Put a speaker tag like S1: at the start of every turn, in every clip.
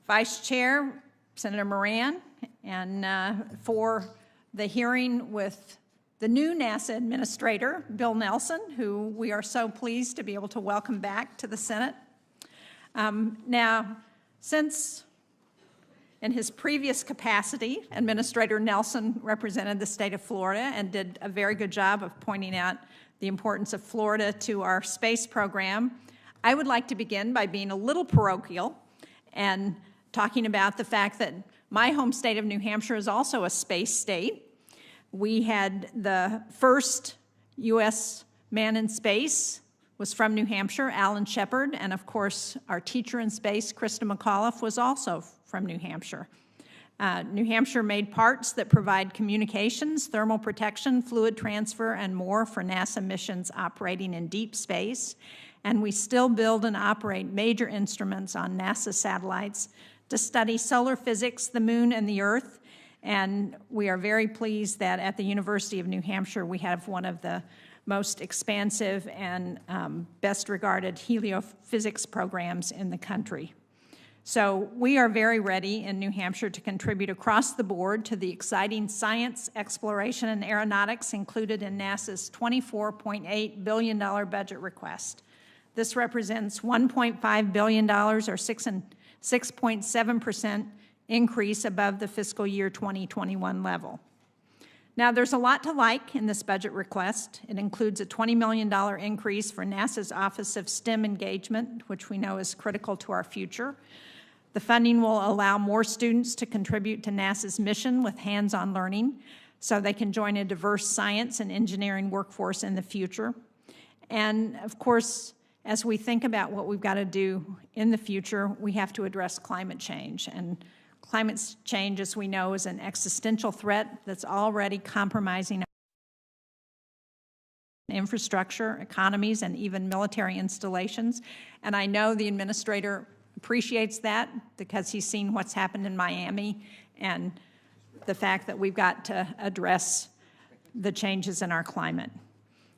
S1: Vice Chair, Senator Moran, and for the hearing with the new NASA Administrator, Bill Nelson, who we are so pleased to be able to welcome back to the Senate. Now, since in his previous capacity, Administrator Nelson represented the state of Florida and did a very good job of pointing out the importance of Florida to our space program, I would like to begin by being a little parochial and talking about the fact that my home state of New Hampshire is also a space state. We had the first U.S. man in space was from New Hampshire, Alan Shepard, and of course our teacher in space, Krista McAuliffe, was also from New Hampshire. New Hampshire made parts that provide communications, thermal protection, fluid transfer, and more for NASA missions operating in deep space. And we still build and operate major instruments on NASA satellites to study solar physics, the moon, and the Earth. And we are very pleased that at the University of New Hampshire, we have one of the most expansive and best regarded heliophysics programs in the country. So we are very ready in New Hampshire to contribute across the board to the exciting science, exploration, and aeronautics included in NASA's $24.8 billion budget request. This represents $1.5 billion or 6.7% increase above the fiscal year 2021 level. Now, there's a lot to like in this budget request. It includes a $20 million increase for NASA's Office of STEM Engagement, which we know is critical to our future. The funding will allow more students to contribute to NASA's mission with hands-on learning so they can join a diverse science and engineering workforce in the future. And of course, as we think about what we've got to do in the future, we have to address climate change. And climate change, as we know, is an existential threat that's already compromising infrastructure, economies, and even military installations. And I know the administrator appreciates that because he's seen what's happened in Miami and the fact that we've got to address the changes in our climate.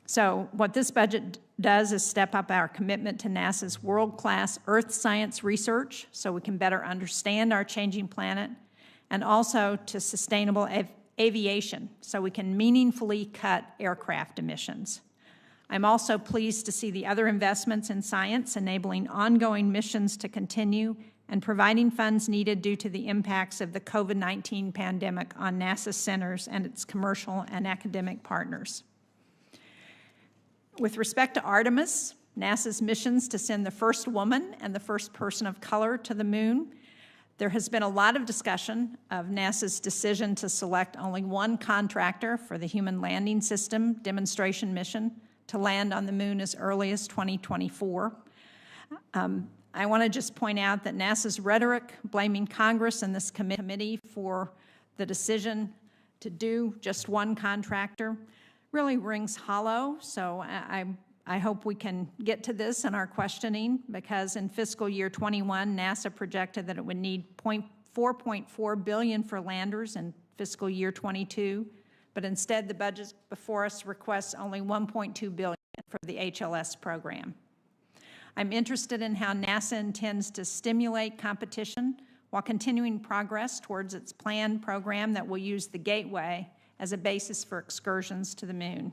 S1: So what this budget does is step up our commitment to NASA's world-class Earth science research so we can better understand our changing planet, and also to sustainable aviation so we can meaningfully cut aircraft emissions. I'm also pleased to see the other investments in science enabling ongoing missions to continue and providing funds needed due to the impacts of the COVID-19 pandemic on NASA centers and its commercial and academic partners. With respect to Artemis, NASA's missions to send the first woman and the first person of color to the moon, there has been a lot of discussion of NASA's decision to select only one contractor for the Human Landing System demonstration mission to land on the moon as early as 2024. I want to just point out that NASA's rhetoric blaming Congress and this committee for the decision to do just one contractor really rings hollow. So I hope we can get to this in our questioning, because in fiscal year 21, NASA projected that it would need $4.4 billion for landers in fiscal year 22, but instead the budget before us requests only $1.2 billion for the HLS program. I'm interested in how NASA intends to stimulate competition while continuing progress towards its planned program that will use the Gateway as a basis for excursions to the moon.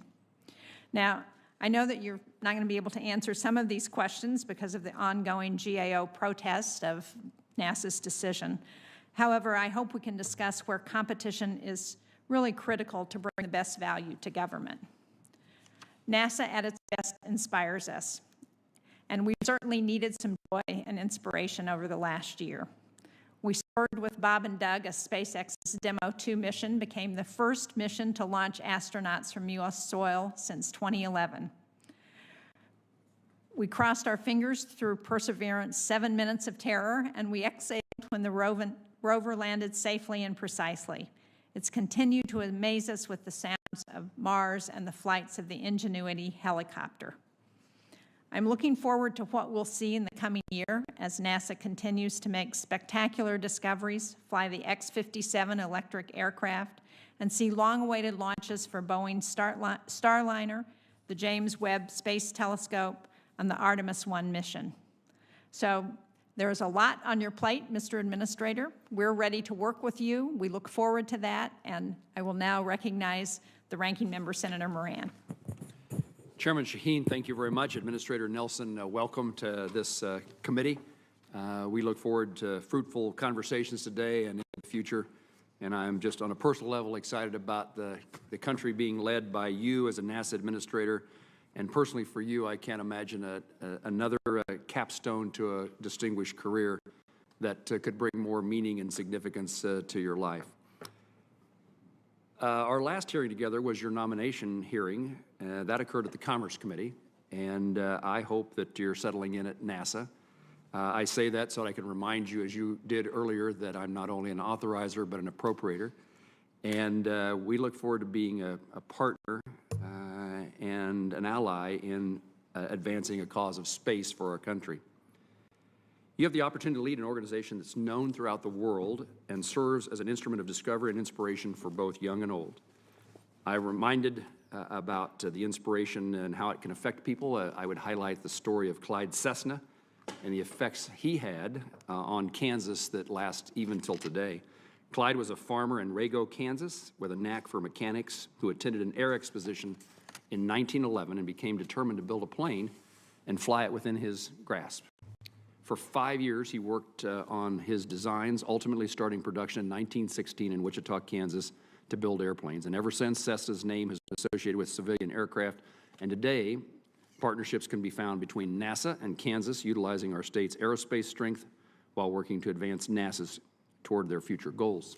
S1: Now, I know that you're not going to be able to answer some of these questions because of the ongoing GAO protest of NASA's decision. However, I hope we can discuss where competition is really critical to bring the best value to government. NASA at its best inspires us, and we certainly needed some joy and inspiration over the last year. We soared with Bob and Doug as SpaceX's Demo 2 mission became the first mission to launch astronauts from U.S. soil since 2011. We crossed our fingers through Perseverance's 7 minutes of terror, and we exhaled when the rover landed safely and precisely. It's continued to amaze us with the sounds of Mars and the flights of the Ingenuity helicopter. I'm looking forward to what we'll see in the coming year as NASA continues to make spectacular discoveries, fly the X-57 electric aircraft, and see long-awaited launches for Boeing's Starliner, the James Webb Space Telescope, and the Artemis 1 mission. So There is a lot on your plate, Mr. Administrator. We're ready to work with you. We look forward to that, and I will now recognize the Ranking Member, Senator Moran.
S2: Chairman Shaheen, thank you very much. Administrator Nelson, welcome to this committee. We look forward to fruitful conversations today and in the future. And I'm just on a personal level excited about the country being led by you as a NASA administrator. And personally for you, I can't imagine another capstone to a distinguished career that could bring more meaning and significance to your life. Our last hearing together was your nomination hearing. That occurred at the Commerce Committee, and I hope that you're settling in at NASA. I say that so that I can remind you, as you did earlier, that I'm not only an authorizer but an appropriator. And we look forward to being a partner and an ally in advancing a cause of space for our country. You have the opportunity to lead an organization that's known throughout the world and serves as an instrument of discovery and inspiration for both young and old. I'm reminded about the inspiration and how it can affect people. I would highlight the story of Clyde Cessna and the effects he had on Kansas that last even till today. Clyde was a farmer in Rago, Kansas, with a knack for mechanics who attended an air exposition in 1911 and became determined to build a plane and fly it within his grasp. For 5 years, he worked on his designs, ultimately starting production in 1916 in Wichita, Kansas, to build airplanes. And ever since, Cessna's name has been associated with civilian aircraft. And today, partnerships can be found between NASA and Kansas, utilizing our state's aerospace strength while working to advance NASA's toward their future goals.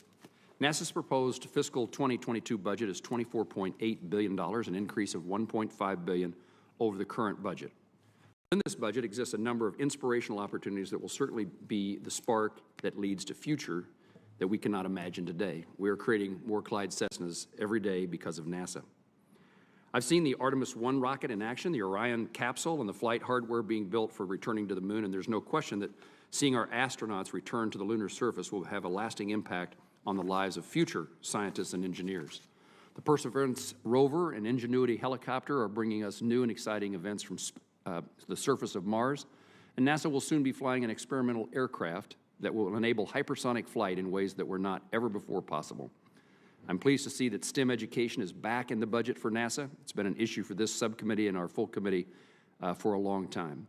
S2: NASA's proposed fiscal 2022 budget is $24.8 billion, an increase of $1.5 billion over the current budget. In this budget exists a number of inspirational opportunities that will certainly be the spark that leads to future that we cannot imagine today. We are creating more Clyde Cessnas every day because of NASA. I've seen the Artemis 1 rocket in action, the Orion capsule, and the flight hardware being built for returning to the moon, and there's no question that seeing our astronauts return to the lunar surface will have a lasting impact on the lives of future scientists and engineers. The Perseverance rover and Ingenuity helicopter are bringing us new and exciting events from the surface of Mars, and NASA will soon be flying an experimental aircraft that will enable hypersonic flight in ways that were not ever before possible. I'm pleased to see that STEM education is back in the budget for NASA. It's been an issue for this subcommittee and our full committee for a long time.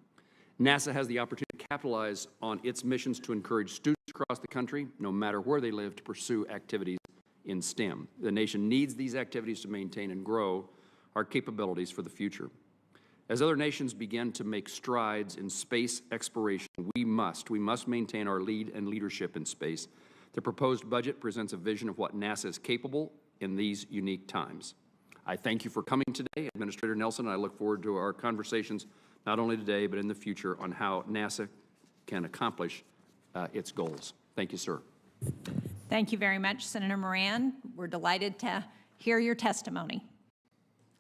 S2: NASA has the opportunity to capitalize on its missions to encourage students across the country, no matter where they live, to pursue activities in STEM. The nation needs these activities to maintain and grow our capabilities for the future. As other nations begin to make strides in space exploration, we must maintain our lead and leadership in space. The proposed budget presents a vision of what NASA is capable in these unique times. I thank you for coming today, Administrator Nelson, and I look forward to our conversations not only today but in the future on how NASA can accomplish its goals. Thank you, sir.
S1: Thank you very much, Senator Moran. We're delighted to hear your testimony.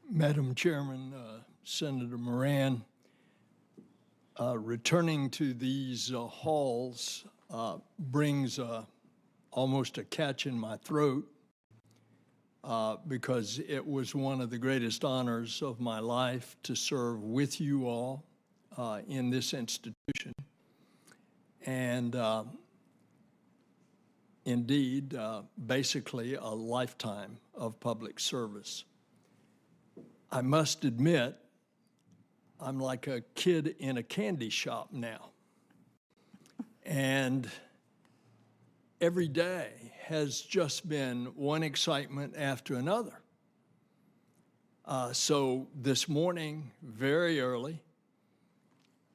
S3: Madam Chairman, Senator Moran, returning to these halls brings almost a catch in my throat because it was one of the greatest honors of my life to serve with you all in this institution. And indeed, basically a lifetime of public service. I must admit, I'm like a kid in a candy shop now. And every day has just been one excitement after another. So this morning, very early,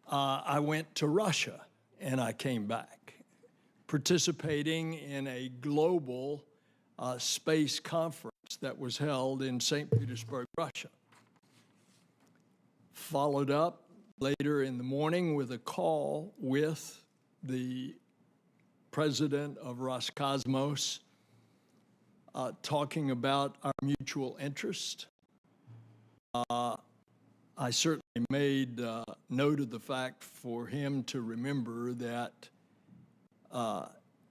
S3: I went to Russia and I came back, participating in a global space conference that was held in St. Petersburg, Russia. Followed up later in the morning with a call with the president of Roscosmos, talking about our mutual interest. I certainly made note of the fact for him to remember that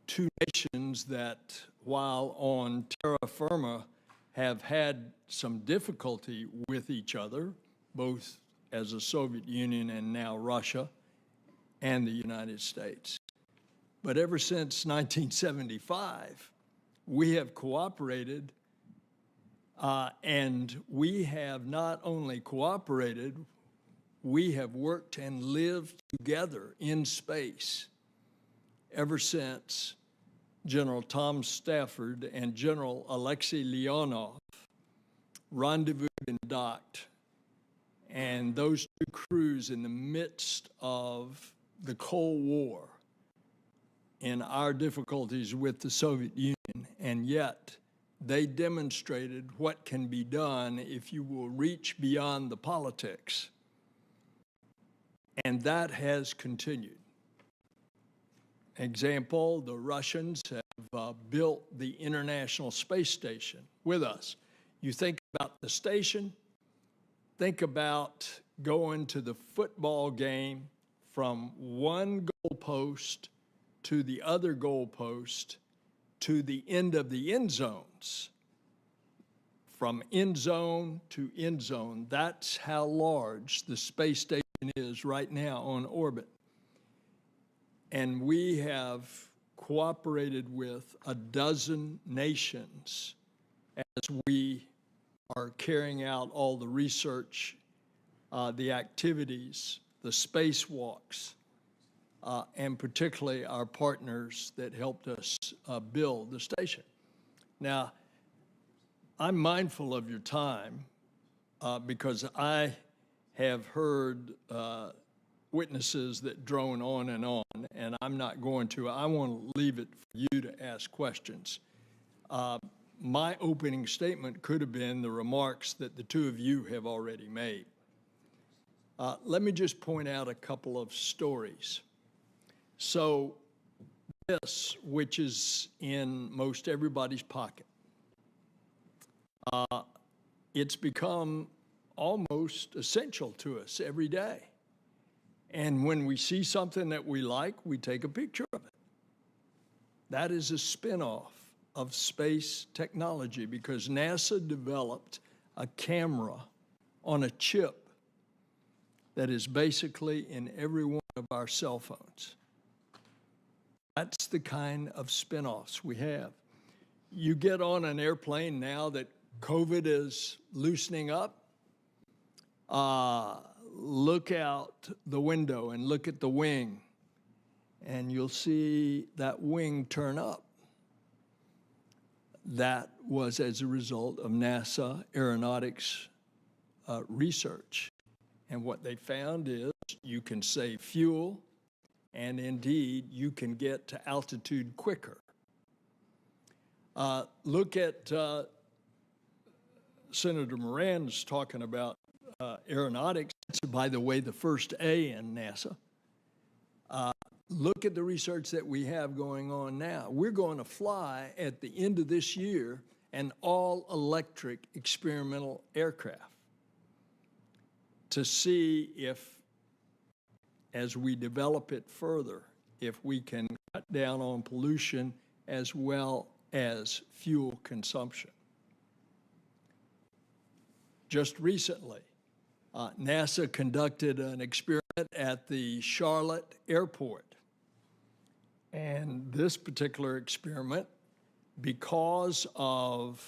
S3: two nations that, while on terra firma, have had some difficulty with each other, both as a Soviet Union and now Russia, and the United States. But ever since 1975, we have cooperated, and we have not only cooperated, we have worked and lived together in space ever since General Tom Stafford and General Alexei Leonov rendezvoused and docked, and those two crews in the midst of the Cold War in our difficulties with the Soviet Union, and yet they demonstrated what can be done if you will reach beyond the politics. And that has continued. Example, the Russians have built the International Space Station with us. You think about the station, think about going to the football game from one goalpost to the other goalpost to the end of the end zones. From end zone to end zone, that's how large the space station is right now on orbit. And we have cooperated with a dozen nations as we are carrying out all the research, the activities, the spacewalks, and particularly our partners that helped us build the station. Now, I'm mindful of your time because I have heard witnesses that drone on, and I'm not going to. I want to leave it for you to ask questions. My opening statement could have been the remarks that the two of you have already made. Let me just point out a couple of stories. So this, which is in most everybody's pocket, it's become almost essential to us every day. And when we see something that we like, we take a picture of it. That is a spin-off of space technology because NASA developed a camera on a chip that is basically in every one of our cell phones. That's the kind of spin-offs we have. You get on an airplane now that COVID is loosening up, look out the window and look at the wing, and you'll see that wing turn up. That was as a result of NASA Aeronautics research. And what they found is you can save fuel, and indeed, you can get to altitude quicker. Look at Senator Moran's talking about aeronautics. That's, by the way, the first A in NASA. Look at the research that we have going on now. We're going to fly at the end of this year an all-electric experimental aircraft to see if, as we develop it further, if we can cut down on pollution as well as fuel consumption. Just recently, NASA conducted an experiment at the Charlotte airport. And this particular experiment, because of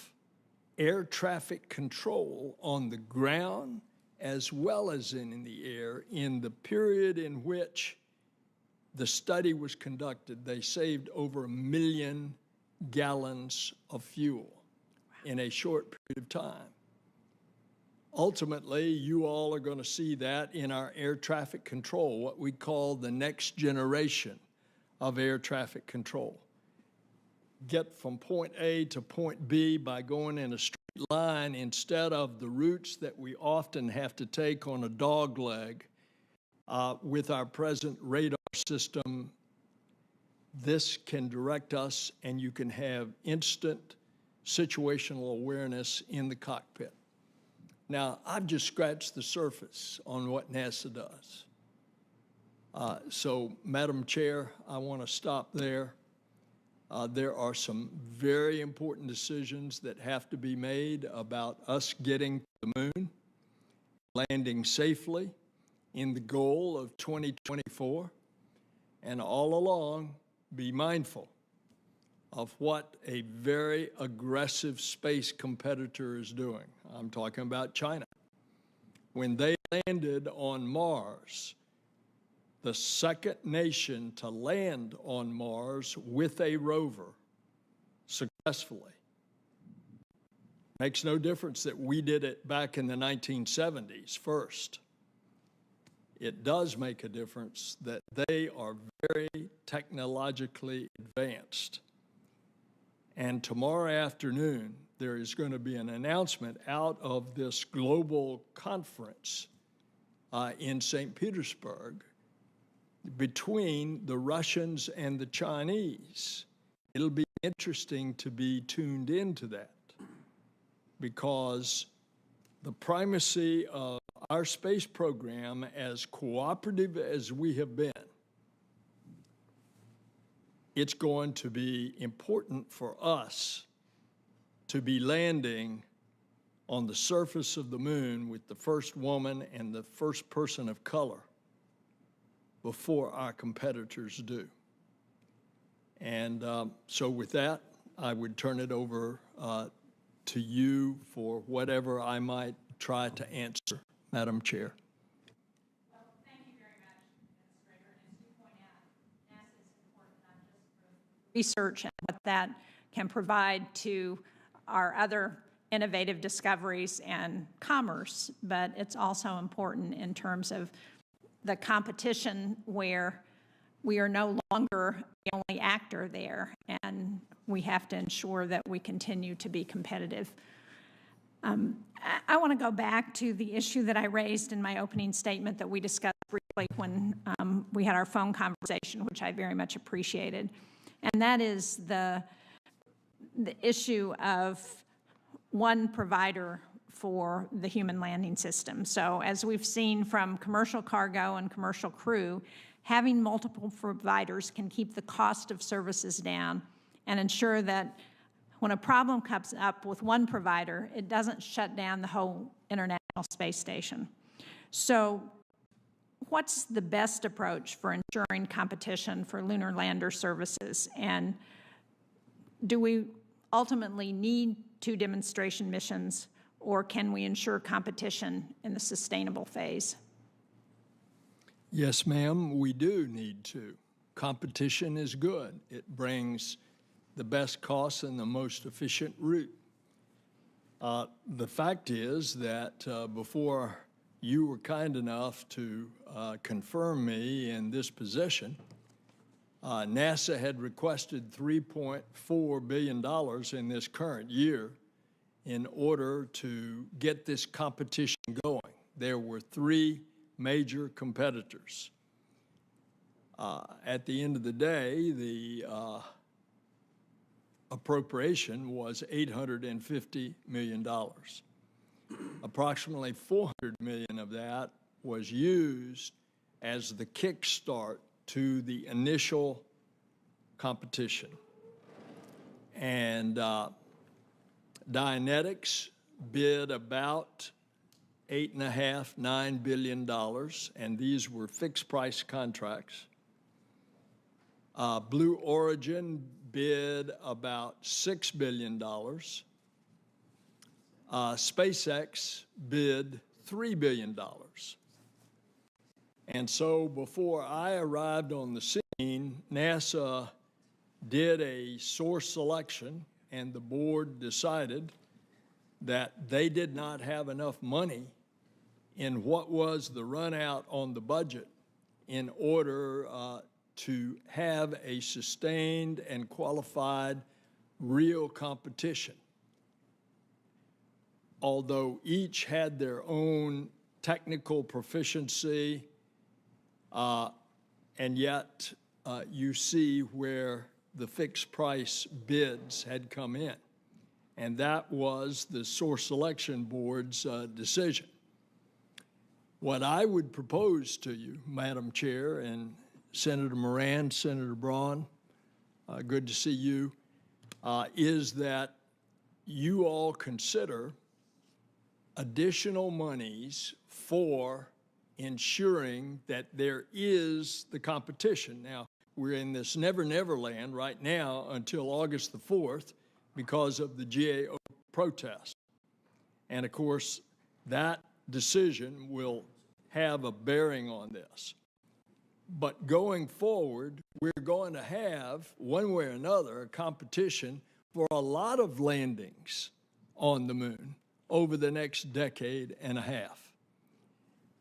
S3: air traffic control on the ground as well as in the air, in the period in which the study was conducted, they saved over 1 million gallons of fuel in a short period of time. Ultimately, you all are going to see that in our air traffic control, what we call the next generation of air traffic control. Get from point A to point B by going in a straight line instead of the routes that we often have to take on a dog leg with our present radar system. This can direct us, and you can have instant situational awareness in the cockpit. Now, I've just scratched the surface on what NASA does. So, Madam Chair, I want to stop there. There are some very important decisions that have to be made about us getting to the moon, landing safely in the goal of 2024. and all along be mindful of what a very aggressive space competitor is doing. I'm talking about China. When they landed on Mars, the second nation to land on Mars with a rover successfully. Makes no difference that we did it back in the 1970s first. It does make a difference that they are very technologically advanced. And tomorrow afternoon, there is going to be an announcement out of this global conference in St. Petersburg between the Russians and the Chinese. It'll be interesting to be tuned into that, because the primacy of our space program, as cooperative as we have been, it's going to be important for us to be landing on the surface of the moon with the first woman and the first person of color before our competitors do. And so with that, I would turn it over to you for whatever I might try to answer, Madam Chair.
S1: Well, thank you very much, Administrator. And as you point out, NASA is important not just for research and what that can provide to our other innovative discoveries and commerce, but it's also important in terms of the competition where we are no longer the only actor there, and we have to ensure that we continue to be competitive. I want to go back to the issue that I raised in my opening statement that we discussed briefly when we had our phone conversation, which I very much appreciated, and that is the issue of one provider for the human landing system. So as we've seen from commercial cargo and commercial crew, having multiple providers can keep the cost of services down and ensure that when a problem comes up with one provider, it doesn't shut down the whole International Space Station. So what's the best approach for ensuring competition for lunar lander services? And do we ultimately need 2 demonstration missions, or can we ensure competition in the sustainable phase?
S3: Yes, ma'am, we do need to. Competition is good. It brings the best costs and the most efficient route. The fact is that before you were kind enough to confirm me in this position, NASA had requested $3.4 billion in this current year in order to get this competition going. There were 3 major competitors. At the end of the day, the appropriation was $850 million. Approximately $400 million of that was used as the kickstart to the initial competition. And Dianetics bid about $8.5–9 billion, and these were fixed price contracts. Blue Origin bid about $6 billion. SpaceX bid $3 billion. And so before I arrived on the scene, NASA did a source selection, and the board decided that they did not have enough money in what was the run out on the budget in order to have a sustained and qualified real competition. Although each had their own technical proficiency, and yet you see where the fixed price bids had come in. And that was the source selection board's decision. What I would propose to you, Madam Chair, and Senator Moran, Senator Braun, good to see you, is that you all consider additional monies for ensuring that there is the competition. Now, we're in this never land right now until August the 4th because of the GAO protest. And of course, that decision will have a bearing on this. But going forward, we're going to have, one way or another, a competition for a lot of landings on the moon over the next decade and a half.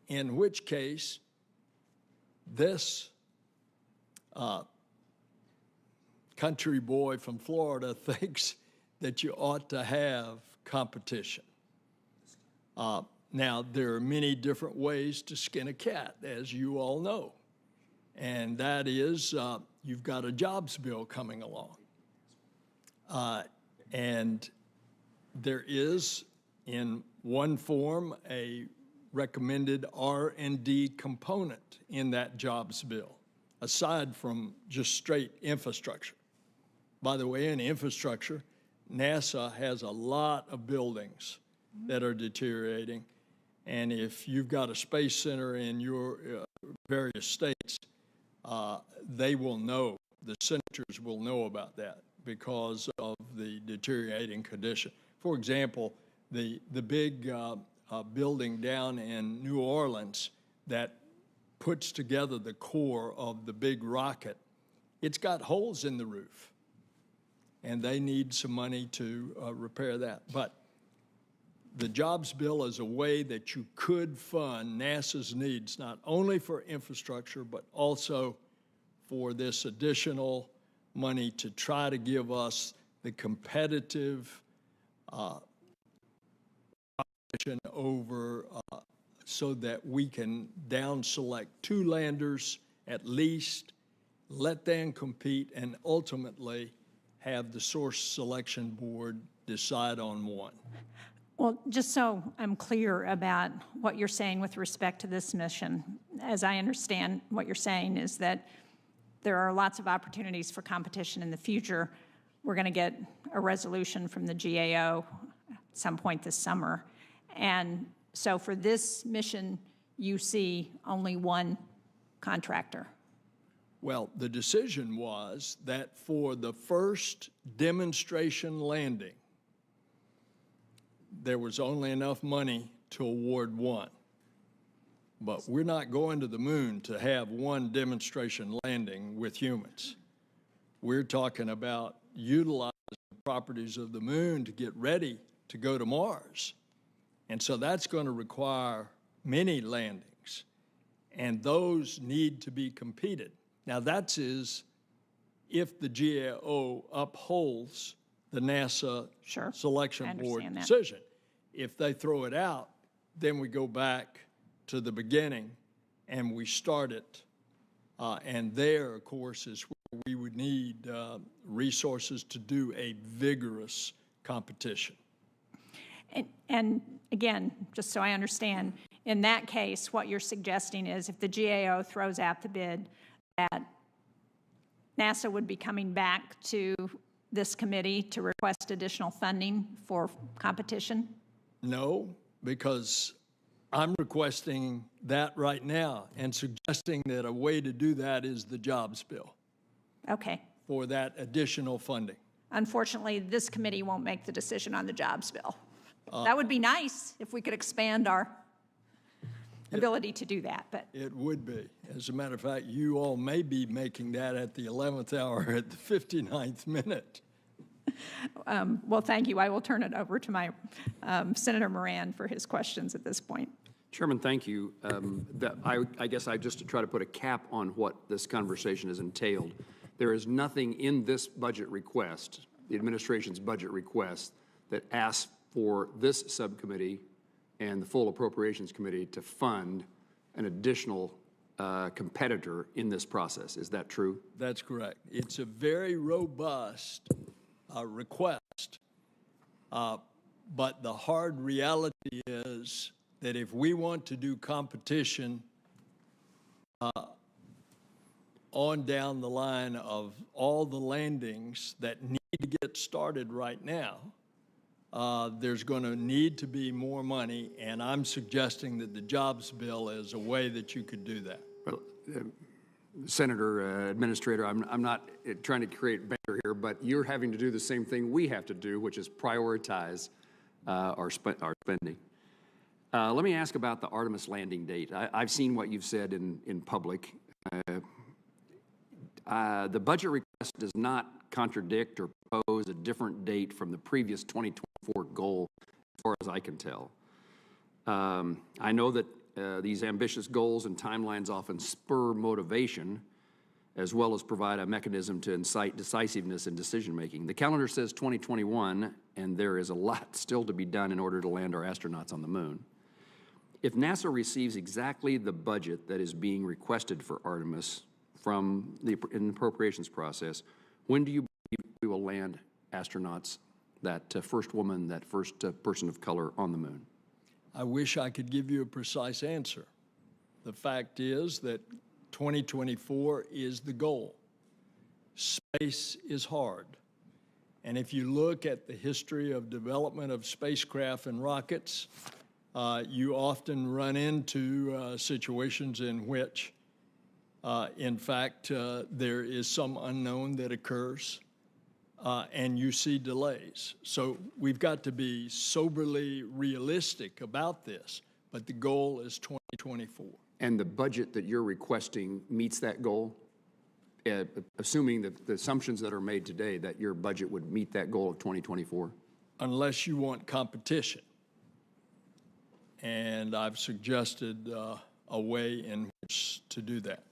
S3: In which case, this country boy from Florida thinks that you ought to have competition. Now, there are many different ways to skin a cat, as you all know. And that is, you've got a jobs bill coming along. And there is, in one form, a recommended R&D component in that jobs bill, aside from just straight infrastructure. By the way, in infrastructure, NASA has a lot of buildings that are deteriorating. And if you've got a space center in your various states, they will know, the senators will know about that because of the deteriorating condition. For example, the big building down in New Orleans that puts together the core of the big rocket, it's got holes in the roof, and they need some money to repair that. But the jobs bill is a way that you could fund NASA's needs, not only for infrastructure, but also for this additional money to try to give us the competitive competition over so that we can down select 2 landers at least, let them compete, and ultimately have the source selection board decide on one.
S1: Well, just so I'm clear about what you're saying with respect to this mission, as I understand what you're saying is that there are lots of opportunities for competition in the future. We're going to get a resolution from the GAO at some point this summer. And so for this mission, you see only one contractor.
S3: Well, the decision was that for the first demonstration landing, there was only enough money to award one. But we're not going to the moon to have one demonstration landing with humans. We're talking about utilizing the properties of the moon to get ready to go to Mars. And so that's going to require many landings, and those need to be competed. Now, that is if the GAO upholds the NASA selection board decision. If they throw it out, then we go back to the beginning and we start it. And there, of course, is where we would need resources to do a vigorous competition.
S1: And again, just so I understand, in that case, what you're suggesting is if the GAO throws out the bid, that NASA would be coming back to this committee to request additional funding for competition?
S3: No, because I'm requesting that right now and suggesting that a way to do that is the jobs bill.
S1: Okay.
S3: For that additional funding.
S1: Unfortunately, this committee won't make the decision on the jobs bill. That would be nice if we could expand our ability to do that, but.
S3: It would be. As a matter of fact, you all may be making that at the 11th hour at the 59th minute.
S1: Well, thank you. I will turn it over to my Senator Moran for his questions at this point.
S2: Chairman, thank you. I guess I just to try to put a cap on what this conversation has entailed. There is nothing in this budget request, the administration's budget request, that asks for this subcommittee and the full Appropriations Committee to fund an additional competitor in this process. Is that true?
S3: That's correct. It's a very robust request, but the hard reality is that if we want to do competition on down the line of all the landings that need to get started right now, there's going to need to be more money, and I'm suggesting that the jobs bill is a way that you could do that.
S2: Senator, Administrator, I'm not trying to create banter here, but you're having to do the same thing we have to do, which is prioritize our spending. Let me ask about the Artemis landing date. I've seen what you've said in public. The budget request does not contradict or propose a different date from the previous 2024 goal, as far as I can tell. I know that these ambitious goals and timelines often spur motivation, as well as provide a mechanism to incite decisiveness in decision-making. The calendar says 2021, and there is a lot still to be done in order to land our astronauts on the moon. If NASA receives exactly the budget that is being requested for Artemis from the appropriations process, when do you believe we will land astronauts, that first woman, that first person of color on the moon?
S3: I wish I could give you a precise answer. The fact is that 2024 is the goal. Space is hard. And if you look at the history of development of spacecraft and rockets, you often run into situations in which, in fact, there is some unknown that occurs, and you see delays. So we've got to be soberly realistic about this, but the goal is 2024.
S2: And the budget that you're requesting meets that goal? Assuming that the assumptions that are made today, that your budget would meet that goal of 2024?
S3: Unless you want competition. And I've suggested a way in which to do that.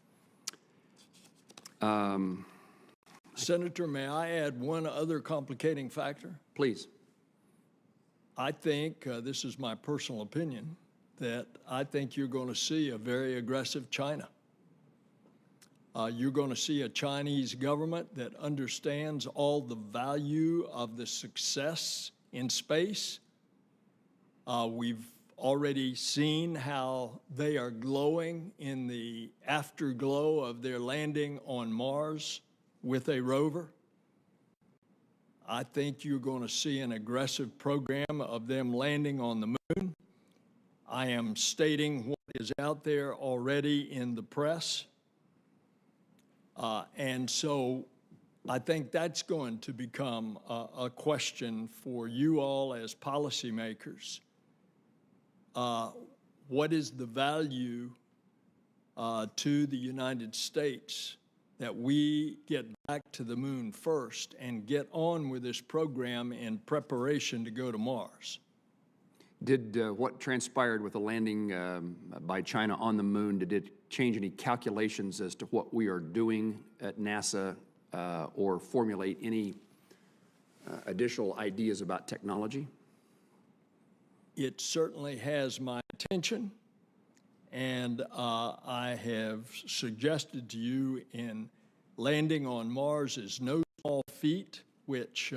S3: Senator, may I add one other complicating factor?
S2: Please.
S3: I think, this is my personal opinion, that I think you're going to see a very aggressive China. You're going to see a Chinese government that understands all the value of the success in space. We've already seen how they are glowing in the afterglow of their landing on Mars with a rover. I think you're going to see an aggressive program of them landing on the moon. I am stating what is out there already in the press. And so I think that's going to become a question for you all as policymakers. What is the value to the United States that we get back to the moon first and get on with this program in preparation to go to Mars?
S2: Did what transpired with the landing by China on the moon, did it change any calculations as to what we are doing at NASA or formulate any additional ideas about technology?
S3: It certainly has my attention, and I have suggested to you in landing on Mars is no small feat, which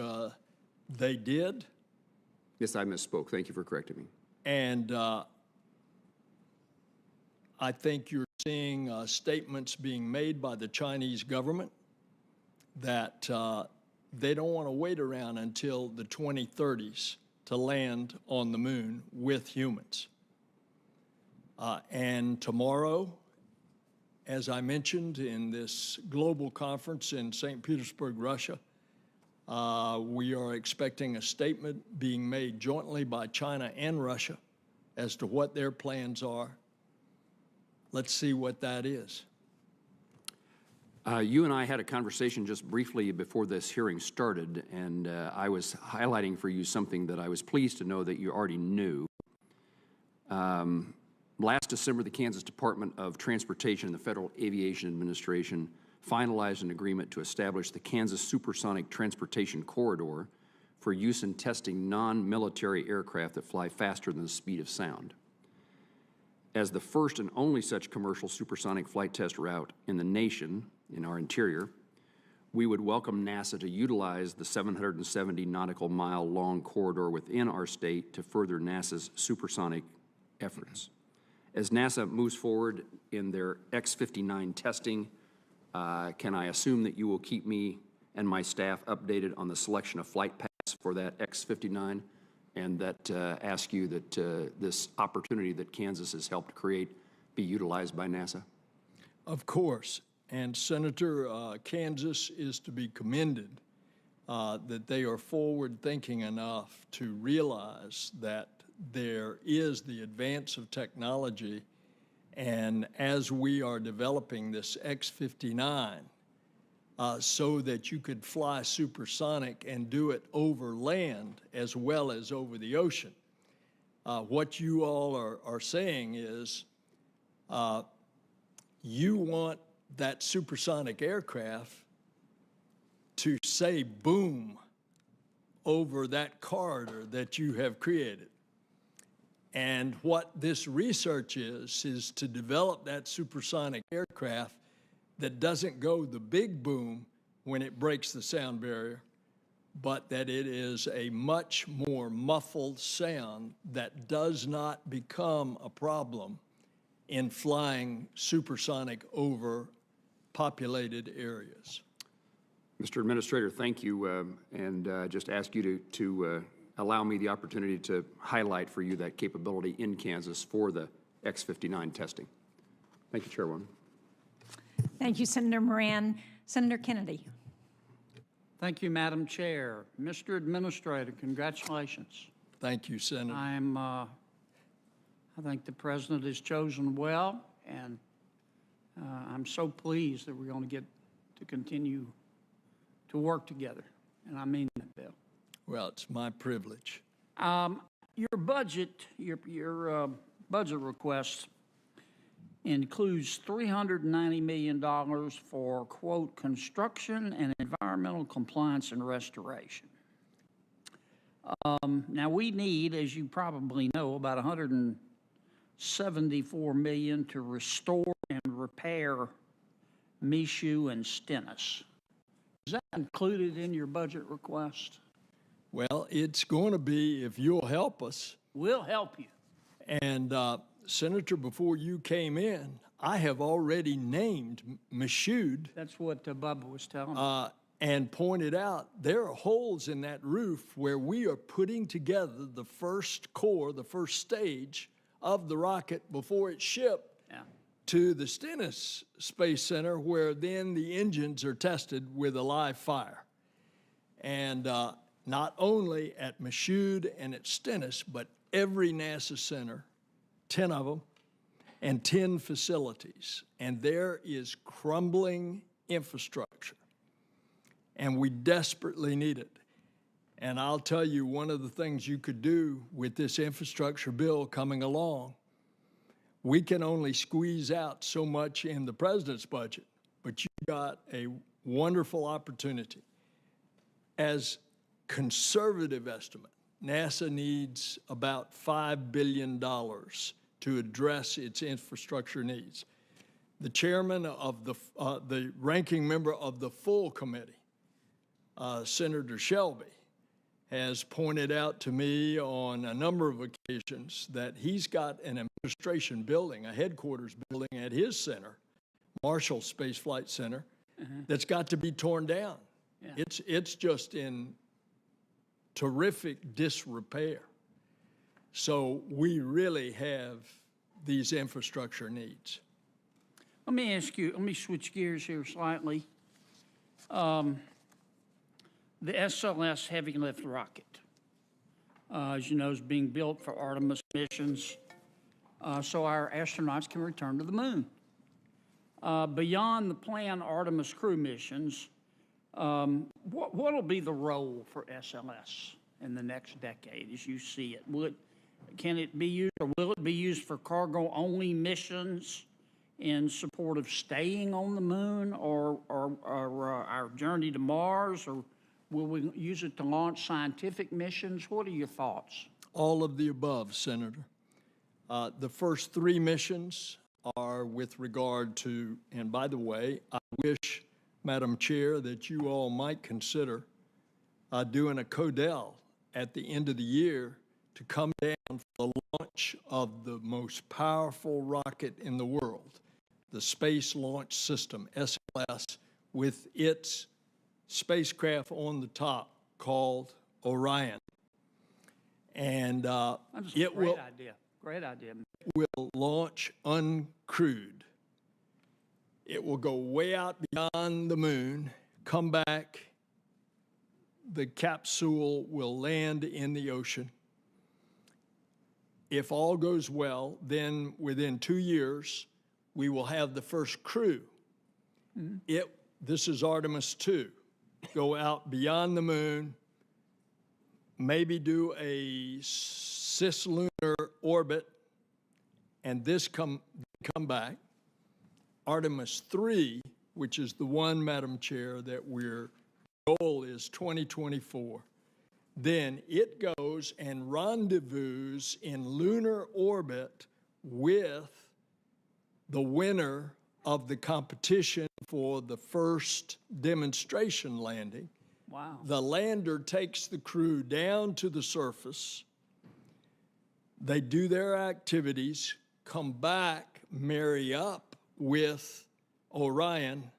S3: they did.
S2: Yes, I misspoke. Thank you for correcting me.
S3: And I think you're seeing statements being made by the Chinese government that they don't want to wait around until the 2030s to land on the moon with humans. And tomorrow, as I mentioned in this global conference in St. Petersburg, Russia, we are expecting a statement being made jointly by China and Russia as to what their plans are. Let's see what that is.
S2: You and I had a conversation just briefly before this hearing started, and I was highlighting for you something that I was pleased to know that you already knew. Last December, the Kansas Department of Transportation and the Federal Aviation Administration finalized an agreement to establish the Kansas Supersonic Transportation Corridor for use in testing non-military aircraft that fly faster than the speed of sound. As the first and only such commercial supersonic flight test route in the nation, in our interior, we would welcome NASA to utilize the 770 nautical mile long corridor within our state to further NASA's supersonic efforts. As NASA moves forward in their X-59 testing, can I assume that you will keep me and my staff updated on the selection of flight paths for that X-59, and that ask you that this opportunity that Kansas has helped create be utilized by NASA?
S3: Of course. And Senator, Kansas is to be commended that they are forward-thinking enough to realize that there is the advance of technology, and as we are developing this X-59 so that you could fly supersonic and do it over land as well as over the ocean, what you all are saying is you want that supersonic aircraft to say boom over that corridor that you have created. And what this research is to develop that supersonic aircraft that doesn't go the big boom when it breaks the sound barrier, but that it is a much more muffled sound that does not become a problem in flying supersonic over populated areas.
S2: Mr. Administrator, thank you, and just ask you to allow me the opportunity to highlight for you that capability in Kansas for the X-59 testing. Thank you, Chairwoman.
S1: Thank you, Senator Moran. Senator Kennedy.
S4: Thank you, Madam Chair. Mr. Administrator, congratulations.
S3: Thank you, Senator.
S4: I think the President has chosen well, and I'm so pleased that we're going to get to continue to work together, and I mean that, Bill.
S3: Well, it's my privilege.
S4: Your budget, your budget request includes $390 million for, quote, construction and environmental compliance and restoration. Now, we need, as you probably know, about $174 million to restore and repair Michoud and Stennis. Is that included in your budget request?
S3: Well, it's going to be, if you'll help us.
S4: We'll help you.
S3: And Senator, before you came in, I have already named Michoud.
S4: That's what Bubba was telling me.
S3: And pointed out there are holes in that roof where we are putting together the first core, the first stage of the rocket before it's shipped to the Stennis Space Center, where then the engines are tested with a live fire. And not only at Michoud and at Stennis, but every NASA center, 10 of them, and 10 facilities. And there is crumbling infrastructure, and we desperately need it. And I'll tell you, one of the things you could do with this infrastructure bill coming along, we can only squeeze out so much in the president's budget, but you got a wonderful opportunity. As conservative estimate, NASA needs about $5 billion to address its infrastructure needs. The chairman of the ranking member of the full committee, Senator Shelby, has pointed out to me on a number of occasions that he's got an administration building, a headquarters building at his center, Marshall Space Flight Center, that's got to be torn down. Yeah. It's just in terrific disrepair. So we really have these infrastructure needs.
S4: Let me ask you, let me switch gears here slightly. The SLS heavy lift rocket, as you know, is being built for Artemis missions so our astronauts can return to the moon. Beyond the planned Artemis crew missions, what will be the role for SLS in the next decade as you see it? Can it be used, or will it be used for cargo-only missions in support of staying on the moon or our journey to Mars, or will we use it to launch scientific missions? What are your thoughts?
S3: All of the above, Senator. The first 3 missions are with regard to, and by the way, I wish, Madam Chair, that you all might consider doing a CODEL at the end of the year to come down for the launch of the most powerful rocket in the world, the Space Launch System, SLS, with its spacecraft on the top called Orion. And it
S4: Great idea.
S3: will launch uncrewed It will go way out beyond the moon, come back. The capsule will land in the ocean. If all goes well, then within 2 years, we will have the first crew. This is Artemis 2. Go out beyond the moon, maybe do a cislunar orbit, and this come back. Artemis 3, which is the one, Madam Chair, that goal is 2024. Then it goes and rendezvous in lunar orbit with the winner of the competition for the first demonstration landing.
S4: Wow.
S3: The lander takes the crew down to the surface. They do their activities, come back, marry up with Orion,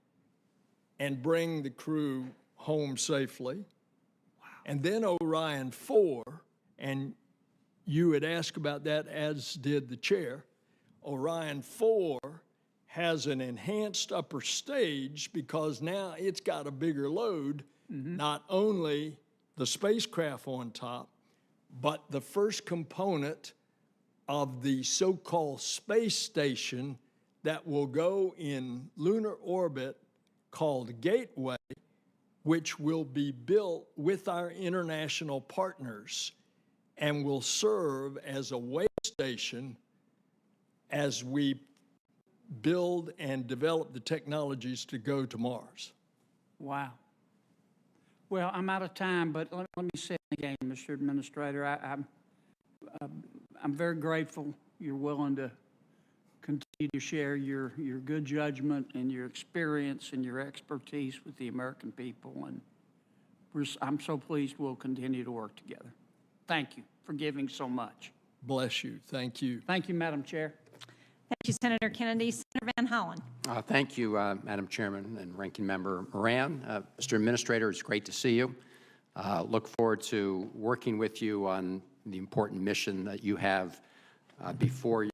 S3: and bring the crew home safely. Wow. And then Orion 4, and you had asked about that, as did the chair. Orion 4 has an enhanced upper stage because now it's got a bigger load, not only the spacecraft on top, but the first component of the so-called space station that will go in lunar orbit called Gateway, which will be built with our international partners and will serve as a way station as we build and develop the technologies to go to Mars.
S4: Wow. Well, I'm out of time, but let me say it again, Mr. Administrator. I'm very grateful you're willing to continue to share your good judgment and your experience and your expertise with the American people. And I'm so pleased we'll continue to work together. Thank you for giving so much.
S3: Bless you. Thank you.
S4: Thank you, Madam Chair.
S1: Thank you, Senator Kennedy. Senator Van Hollen.
S5: Thank you, Madam Chairman and Ranking Member Moran. Mr. Administrator, it's great to see you. Look forward to working with you on the important mission that you have before you.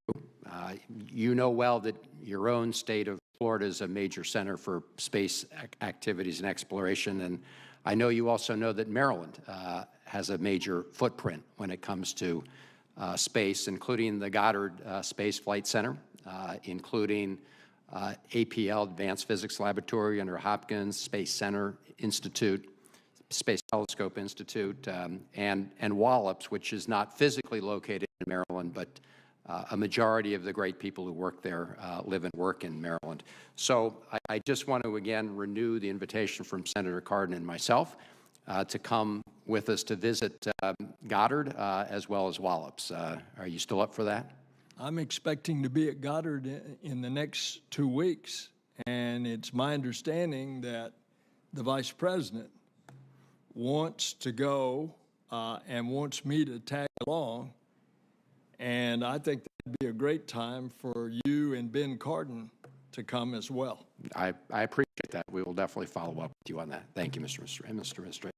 S5: You know well that your own state of Florida is a major center for space activities and exploration, and I know you also know that Maryland has a major footprint when it comes to space, including the Goddard Space Flight Center, including APL, Advanced Physics Laboratory under Hopkins, Space Center Institute, Space Telescope Institute, and Wallops, which is not physically located in Maryland, but a majority of the great people who work there live and work in Maryland. So I just want to again renew the invitation from Senator Cardin and myself to come with us to visit Goddard as well as Wallops. Are you still up for that?
S3: I'm expecting to be at Goddard in the next 2 weeks, and it's my understanding that the Vice President wants to go and wants me to tag along, and I think that'd be a great time for you and Ben Cardin to come as well.
S5: I appreciate that. We will definitely follow up with you on that. Thank you, Mr. Administrator.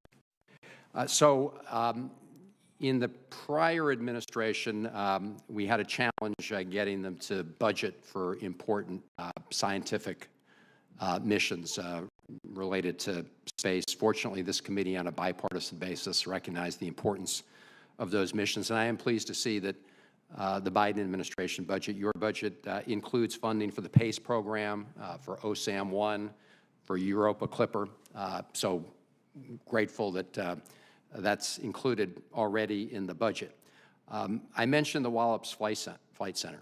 S5: In the prior administration, we had a challenge getting them to budget for important scientific missions related to space. Fortunately, this committee on a bipartisan basis recognized the importance of those missions, and I am pleased to see that the Biden administration budget, your budget, includes funding for the PACE program, for OSAM-1, for Europa Clipper. So grateful that that's included already in the budget. I mentioned the Wallops Flight Center,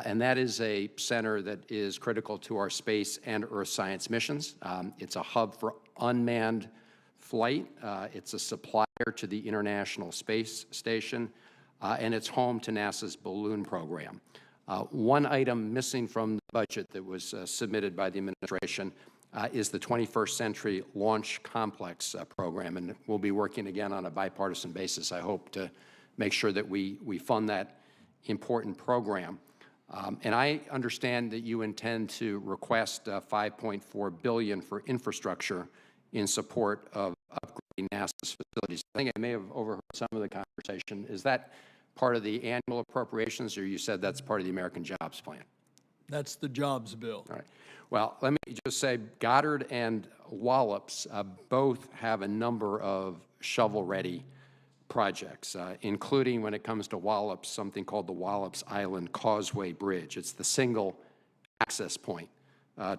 S5: and that is a center that is critical to our space and earth science missions. It's a hub for unmanned flight. It's a supplier to the International Space Station, and it's home to NASA's balloon program. One item missing from the budget that was submitted by the administration is the 21st Century Launch Complex program, and we'll be working again on a bipartisan basis, I hope, to make sure that we fund that important program. And I understand that you intend to request $5.4 billion for infrastructure in support of upgrading NASA's facilities. I think I may have overheard some of the conversation. Is that part of the annual appropriations, or you said that's part of the American Jobs Plan?
S3: That's the jobs bill.
S5: All right. Well, let me just say Goddard and Wallops both have a number of shovel-ready projects, including when it comes to Wallops, something called the Wallops Island Causeway Bridge. It's the single access point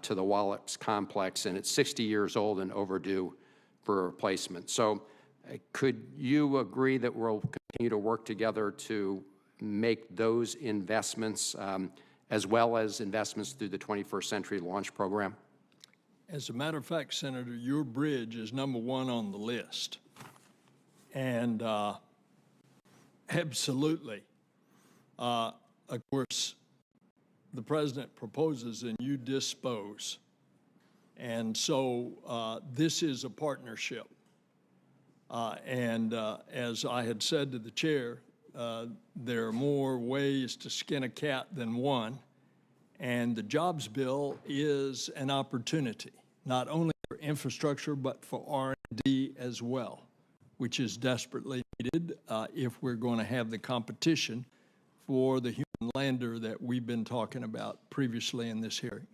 S5: to the Wallops complex, and it's 60 years old and overdue for replacement. So could you agree that we'll continue to work together to make those investments as well as investments through the 21st Century Launch Program?
S3: As a matter of fact, Senator, your bridge is #1 on the list. And absolutely. Of course, the president proposes and you dispose. And so this is a partnership. As I had said to the chair, there are more ways to skin a cat than one. And the jobs bill is an opportunity, not only for infrastructure, but for R&D as well, which is desperately needed if we're going to have the competition for the human lander that we've been talking about previously in this hearing.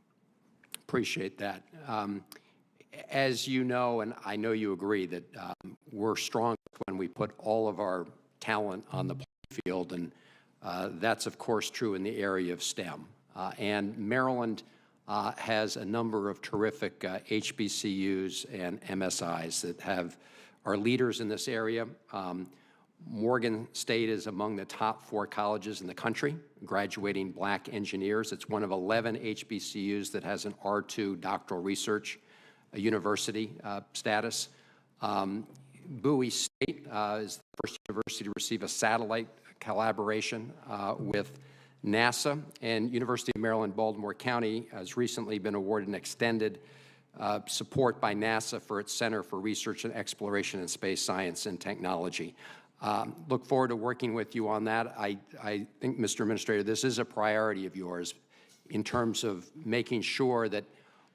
S5: Appreciate that. As you know, and I know you agree, that we're strong when we put all of our talent on the playing field, and that's, of course, true in the area of STEM. And Maryland has a number of terrific HBCUs and MSIs that are leaders in this area. Morgan State is among the top 4 colleges in the country, graduating black engineers. It's one of 11 HBCUs that has an R2 doctoral research university status. Bowie State is the first university to receive a satellite collaboration with NASA, and University of Maryland, Baltimore County has recently been awarded an extended support by NASA for its Center for Research and Exploration in Space Science and Technology. Look forward to working with you on that. I think, Mr. Administrator, this is a priority of yours in terms of making sure that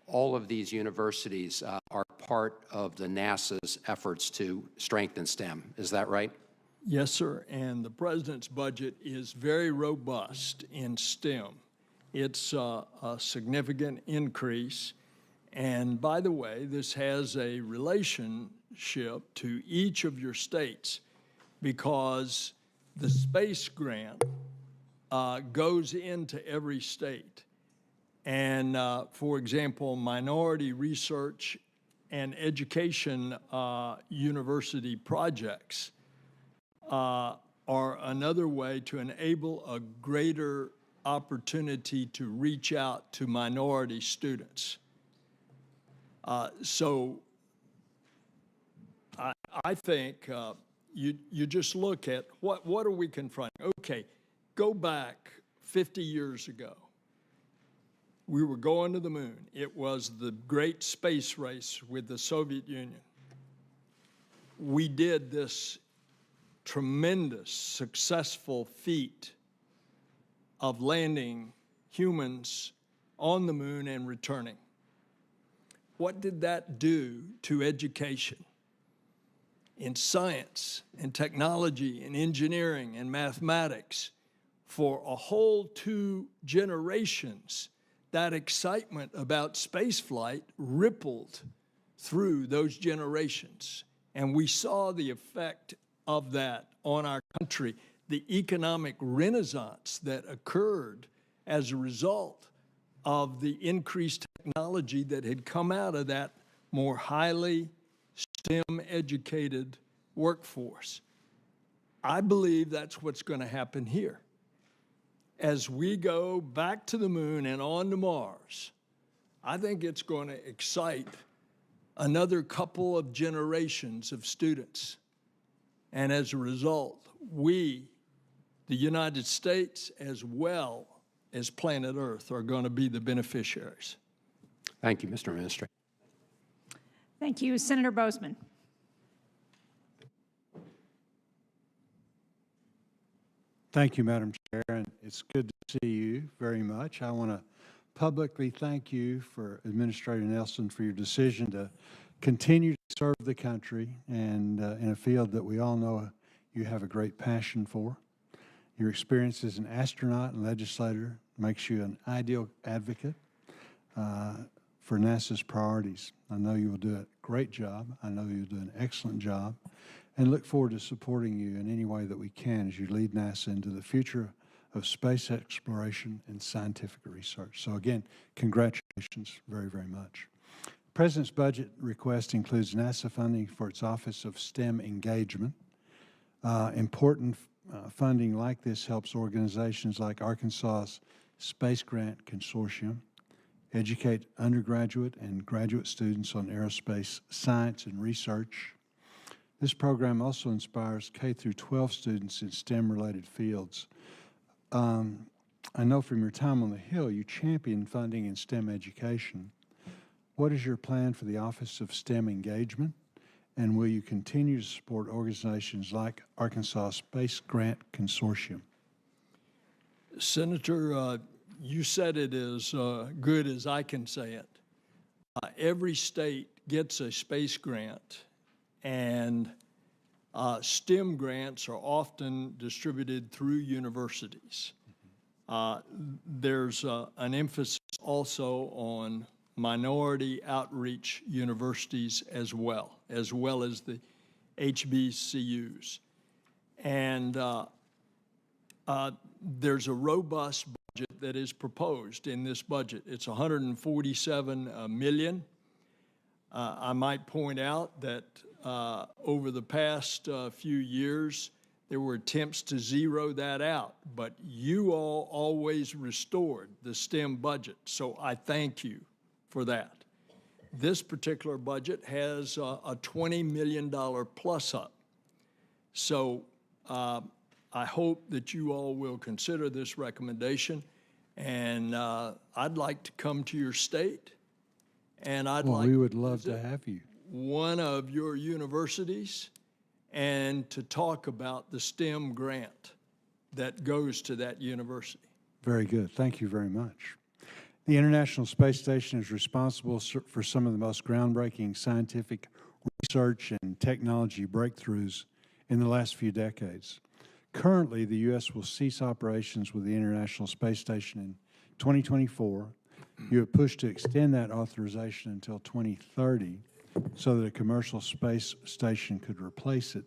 S5: all of these universities are part of the NASA's efforts to strengthen STEM. Is that right?
S3: Yes, sir, and the president's budget is very robust in STEM. It's a significant increase, and by the way, this has a relationship to each of your states because the space grant goes into every state. And for example, minority research and education university projects are another way to enable a greater opportunity to reach out to minority students. So I think you just look at what are we confronting? Okay, go back 50 years ago. We were going to the moon. It was the great space race with the Soviet Union. We did this tremendous, successful feat of landing humans on the moon and returning. What did that do to education? In science and technology and engineering and mathematics, for a whole 2 generations, that excitement about spaceflight rippled through those generations. And we saw the effect of that on our country, the economic renaissance that occurred as a result of the increased technology that had come out of that more highly STEM-educated workforce. I believe that's what's going to happen here. As we go back to the moon and on to Mars, I think it's going to excite another couple of generations of students. And as a result, we, the United States, as well as planet Earth, are going to be the beneficiaries.
S5: Thank you, Mr. Administrator.
S1: Thank you. Senator Bozeman.
S6: Thank you, Madam Chair, and it's good to see you very much. I want to publicly thank you for Administrator Nelson for your decision to continue to serve the country and in a field that we all know you have a great passion for. Your experience as an astronaut and legislator makes you an ideal advocate for NASA's priorities. I know you will do a great job. I know you'll do an excellent job, and look forward to supporting you in any way that we can as you lead NASA into the future of space exploration and scientific research. So again, congratulations very, very much. The President's budget request includes NASA funding for its Office of STEM Engagement. Important funding like this helps organizations like Arkansas's Space Grant Consortium educate undergraduate and graduate students on aerospace science and research. This program also inspires K through 12 students in STEM-related fields. I know from your time on the Hill, you champion funding in STEM education. What is your plan for the Office of STEM Engagement? And will you continue to support organizations like Arkansas Space Grant Consortium?
S3: Senator, you said it as good as I can say it. Every state gets a space grant, and STEM grants are often distributed through universities. There's an emphasis also on minority outreach universities as well as the HBCUs. And there's a robust budget that is proposed in this budget. It's $147 million. I might point out that over the past few years, there were attempts to zero that out, but you all always restored the STEM budget, so I thank you for that. This particular budget has a $20 million plus up. So I hope that you all will consider this recommendation, and I'd like to come to your state, and
S6: We would love to have you.
S3: One of your universities and to talk about the STEM grant that goes to that university.
S6: Very good. Thank you very much. The International Space Station is responsible for some of the most groundbreaking scientific research and technology breakthroughs in the last few decades. Currently, the U.S. will cease operations with the International Space Station in 2024. You have pushed to extend that authorization until 2030 so that a commercial space station could replace it.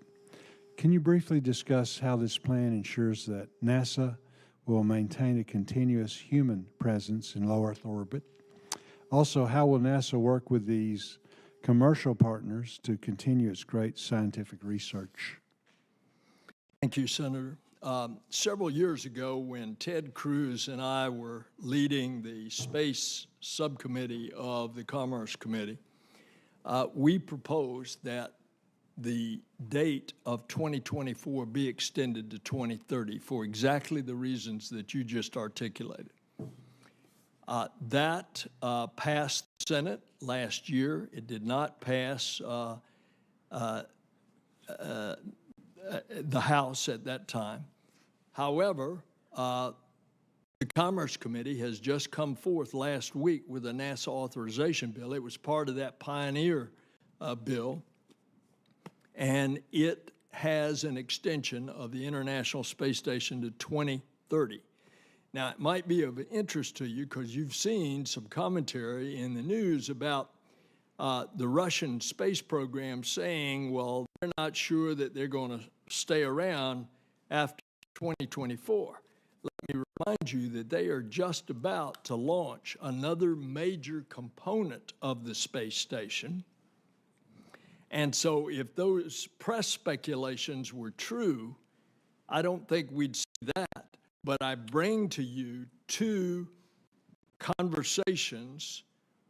S6: Can you briefly discuss how this plan ensures that NASA will maintain a continuous human presence in low Earth orbit? Also, how will NASA work with these commercial partners to continue its great scientific research?
S3: Thank you, Senator. Several years ago, when Ted Cruz and I were leading the Space Subcommittee of the Commerce Committee, we proposed that the date of 2024 be extended to 2030 for exactly the reasons that you just articulated. That passed the Senate last year. It did not pass the House at that time. However, the Commerce Committee has just come forth last week with a NASA authorization bill. It was part of that pioneer bill, and it has an extension of the International Space Station to 2030. Now, it might be of interest to you because you've seen some commentary in the news about the Russian space program saying, well, they're not sure that they're going to stay around after 2024. Let me remind you that they are just about to launch another major component of the space station. And so if those press speculations were true, I don't think we'd see that. But I bring to you two conversations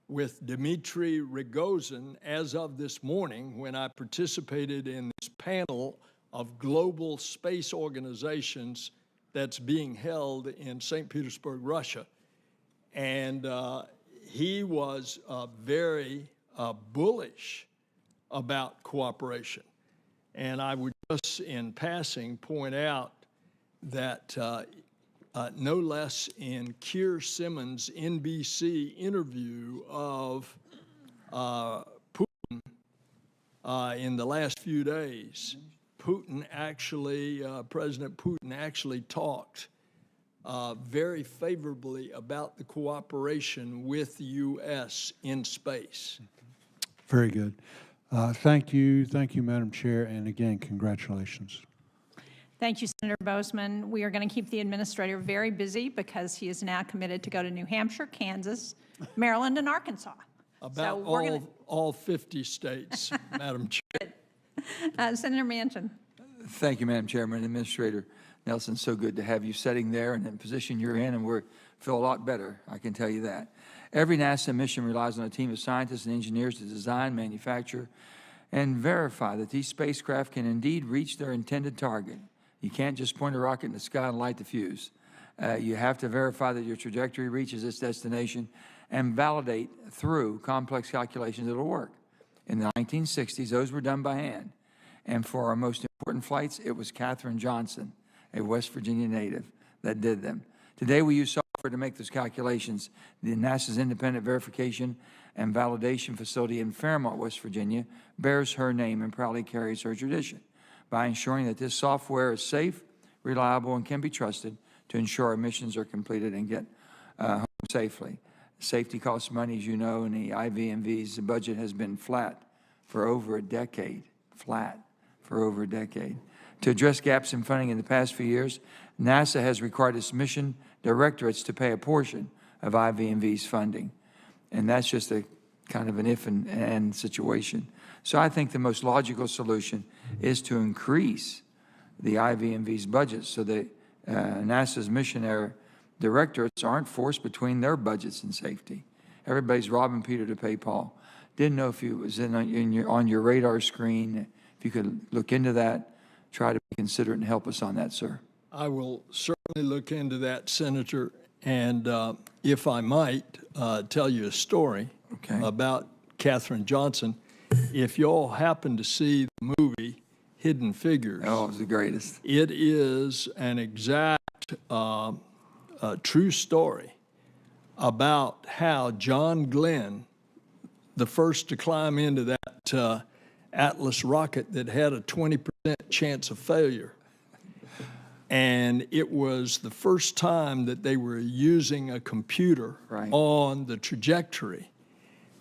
S3: with Dmitry Rogozin as of this morning when I participated in this panel of global space organizations that's being held in St. Petersburg, Russia. And he was very bullish about cooperation. And I would just in passing point out that no less in Keir Simmons' NBC interview of Putin in the last few days, President Putin actually talked very favorably about the cooperation with the U.S. in space.
S6: Very good. Thank you, Madam Chair, and again, congratulations.
S1: Thank you, Senator Bozeman. We are going to keep the administrator very busy because he is now committed to go to New Hampshire, Kansas, Maryland, and Arkansas.
S3: About
S1: So we're gonna-
S3: all 50 states, Madam Chair.
S1: Senator Manchin.
S7: Thank you, Madam Chairman. Administrator Nelson, so good to have you sitting there in the position you're in, and we feel a lot better, I can tell you that. Every NASA mission relies on a team of scientists and engineers to design, manufacture, and verify that these spacecraft can indeed reach their intended target. You can't just point a rocket in the sky and light the fuse. You have to verify that your trajectory reaches its destination and validate through complex calculations it'll work. In the 1960s, those were done by hand. And for our most important flights, it was Katherine Johnson, a West Virginia native, that did them. Today, we use software to make those calculations. The NASA's independent verification and validation facility in Fairmont, West Virginia, bears her name and proudly carries her tradition by ensuring that this software is safe, reliable, and can be trusted to ensure our missions are completed and get home safely. Safety costs money, as you know, and the IVMV's budget has been flat for over a decade. To address gaps in funding in the past few years, NASA has required its mission directorates to pay a portion of IVMV's funding. And that's just a kind of an if and situation. So I think the most logical solution is to increase the IVMV's budget so that NASA's missionary directorates aren't forced between their budgets and safety. Everybody's robbing Peter to pay Paul. Didn't know if it was on your radar screen. If you could look into that, try to be considerate and help us on that, sir.
S3: I will certainly look into that, Senator, and if I might, tell you a story about Katherine Johnson. If y'all happen to see the movie Hidden Figures.
S7: Oh, it was the greatest.
S3: It is an exact true story about how John Glenn, the first to climb into that Atlas rocket that had a 20% chance of failure. And it was the first time that they were using a computer on the trajectory.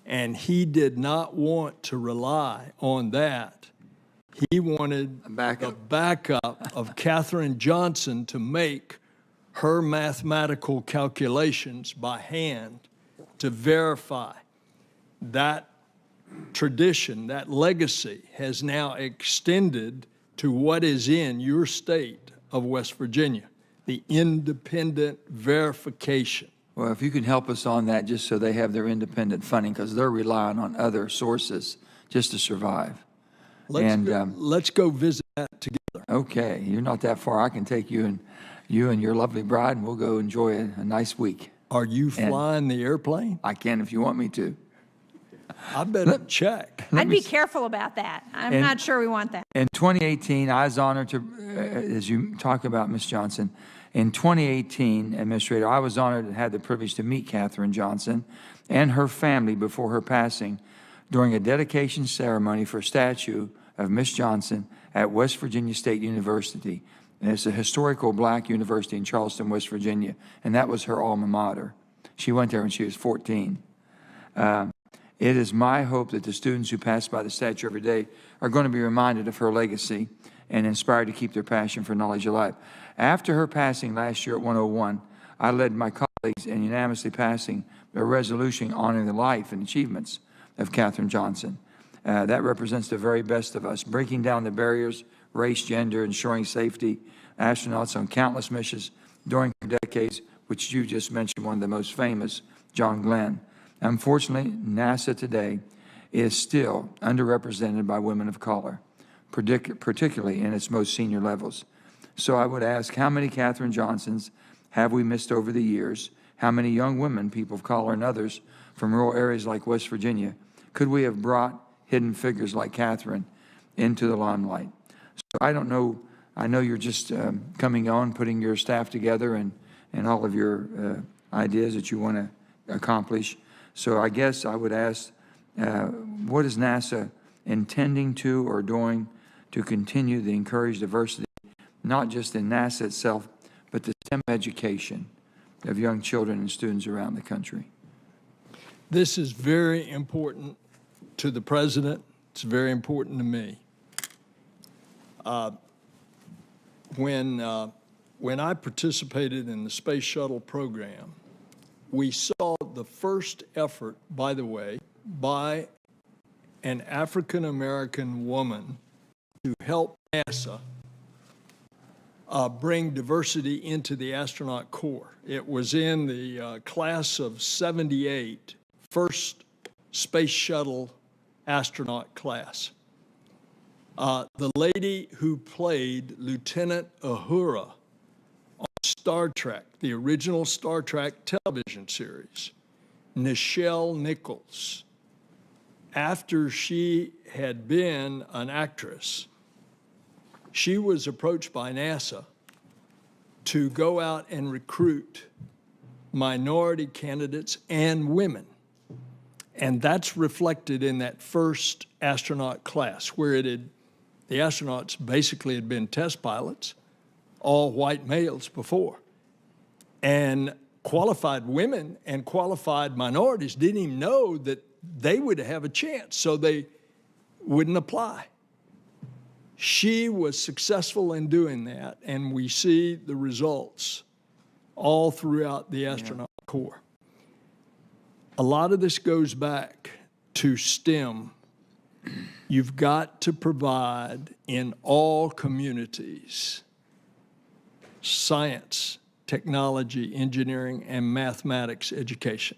S3: And he did not want to rely on that. He wanted the backup of Katherine Johnson to make her mathematical calculations by hand to verify that tradition, that legacy has now extended to what is in your state of West Virginia, the independent verification.
S7: Well, if you can help us on that, just so they have their independent funding, because they're relying on other sources just to survive.
S3: Let's go visit that together.
S7: Okay, you're not that far. I can take you and your lovely bride, and we'll go enjoy a nice week.
S3: Are you flying the airplane?
S7: I can if you want me to.
S3: I better check.
S1: I'd be careful about that. I'm not sure we want that.
S7: In 2018, I was honored to, as you talk about Ms. Johnson, in 2018, Administrator, I was honored and had the privilege to meet Katherine Johnson and her family before her passing during a dedication ceremony for a statue of Ms. Johnson at West Virginia State University. And it's a historical black university in Charleston, West Virginia, and that was her alma mater. She went there when she was 14. It is my hope that the students who pass by the statue every day are going to be reminded of her legacy and inspired to keep their passion for knowledge alive. After her passing last year at 101, I led my colleagues in unanimously passing a resolution honoring the life and achievements of Katherine Johnson. That represents the very best of us, breaking down the barriers, race, gender, ensuring safety, astronauts on countless missions during decades, which you just mentioned, one of the most famous, John Glenn. Unfortunately, NASA today is still underrepresented by women of color, particularly in its most senior levels. So I would ask, how many Katherine Johnsons have we missed over the years? How many young women, people of color and others from rural areas like West Virginia, could we have brought hidden figures like Katherine into the limelight? So I don't know. I know you're just coming on, putting your staff together and all of your ideas that you want to accomplish. So I guess I would ask, what is NASA intending to or doing to continue to encourage diversity, not just in NASA itself, but the STEM education of young children and students around the country?
S3: This is very important to the president. It's very important to me. When I participated in the Space Shuttle program, we saw the first effort, by the way, by an African-American woman to help NASA bring diversity into the astronaut corps. It was in the class of '78, first Space Shuttle astronaut class. The lady who played Lieutenant Uhura on Star Trek, the original Star Trek television series, Nichelle Nichols, after she had been an actress, she was approached by NASA to go out and recruit minority candidates and women. And that's reflected in that first astronaut class, where the astronauts basically had been test pilots, all white males before. And qualified women and qualified minorities didn't even know that they would have a chance, so they wouldn't apply. She was successful in doing that, and we see the results all throughout the astronaut corps. A lot of this goes back to STEM. You've got to provide in all communities science, technology, engineering, and mathematics education.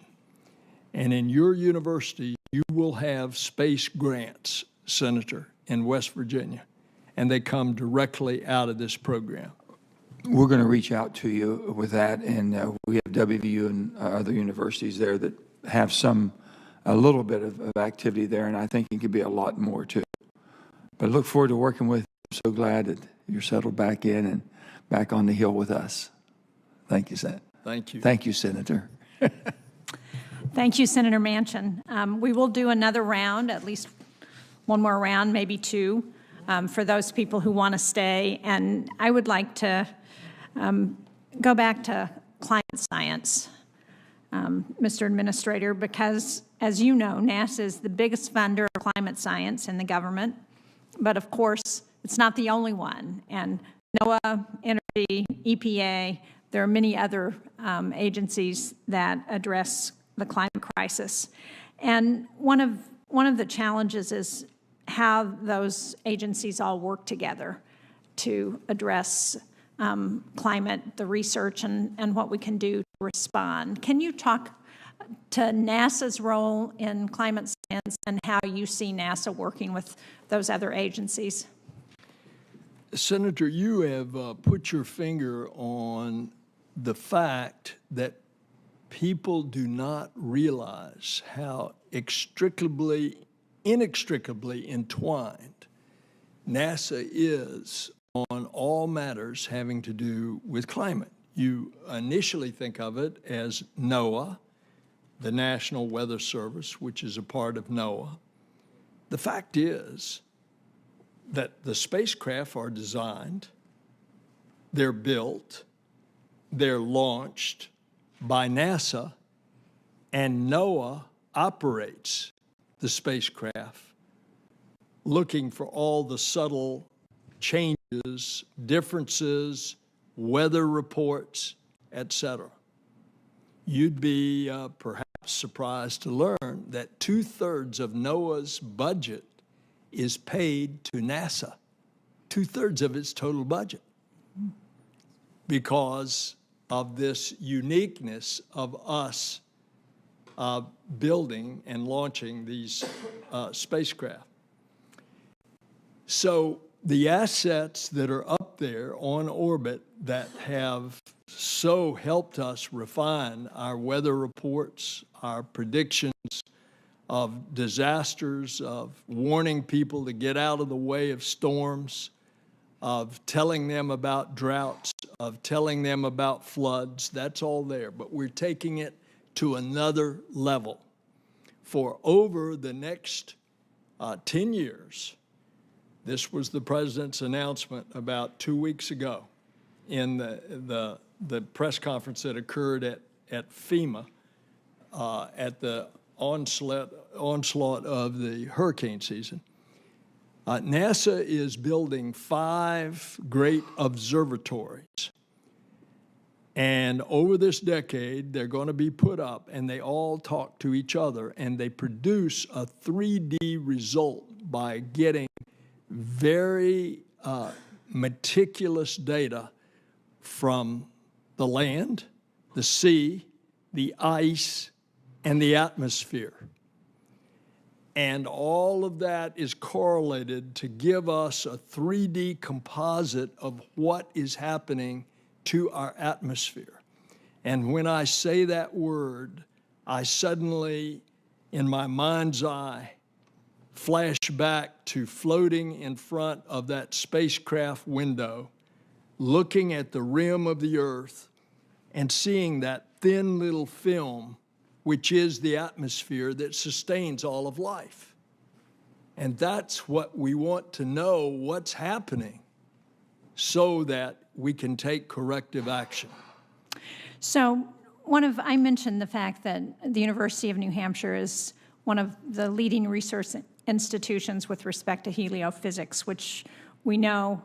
S3: And in your university, you will have space grants, Senator, in West Virginia, and they come directly out of this program.
S7: We're going to reach out to you with that, and we have WVU and other universities there that have a little bit of activity there, and I think it could be a lot more too. But I look forward to working with you. I'm so glad that you're settled back in and back on the Hill with us. Thank you, Senator.
S3: Thank you.
S7: Thank you, Senator.
S1: Thank you, Senator Manchin. We will do another round, at least one more round, maybe two, for those people who want to stay. And I would like to go back to climate science, Mr. Administrator, because, as you know, NASA is the biggest funder of climate science in the government. But, of course, it's not the only one. And NOAA, Energy, EPA, there are many other agencies that address the climate crisis. And one of the challenges is how those agencies all work together to address climate, the research, and what we can do to respond. Can you talk to NASA's role in climate science and how you see NASA working with those other agencies?
S3: Senator, you have put your finger on the fact that people do not realize how inextricably entwined NASA is on all matters having to do with climate. You initially think of it as NOAA, the National Weather Service, which is a part of NOAA. The fact is that the spacecraft are designed, they're built, they're launched by NASA, and NOAA operates the spacecraft, looking for all the subtle changes, differences, weather reports, etc. You'd be perhaps surprised to learn that 2/3 of NOAA's budget is paid to NASA, 2/3 of its total budget, because of this uniqueness of us building and launching these spacecraft. So the assets that are up there on orbit that have so helped us refine our weather reports, our predictions of disasters, of warning people to get out of the way of storms, of telling them about droughts, of telling them about floods, that's all there. But we're taking it to another level. For over the next 10 years, this was the president's announcement about 2 weeks ago in the the press conference that occurred at FEMA at the onslaught of the hurricane season. NASA is building 5 great observatories. And over this decade, they're going to be put up, and they all talk to each other, and they produce a 3D result by getting very meticulous data from the land, the sea, the ice, and the atmosphere. And all of that is correlated to give us a 3D composite of what is happening to our atmosphere. And when I say that word, I suddenly, in my mind's eye, flash back to floating in front of that spacecraft window, looking at the rim of the Earth and seeing that thin little film, which is the atmosphere that sustains all of life. And that's what we want to know, what's happening, so that we can take corrective action.
S1: So I mentioned the fact that the University of New Hampshire is one of the leading research institutions with respect to heliophysics, which we know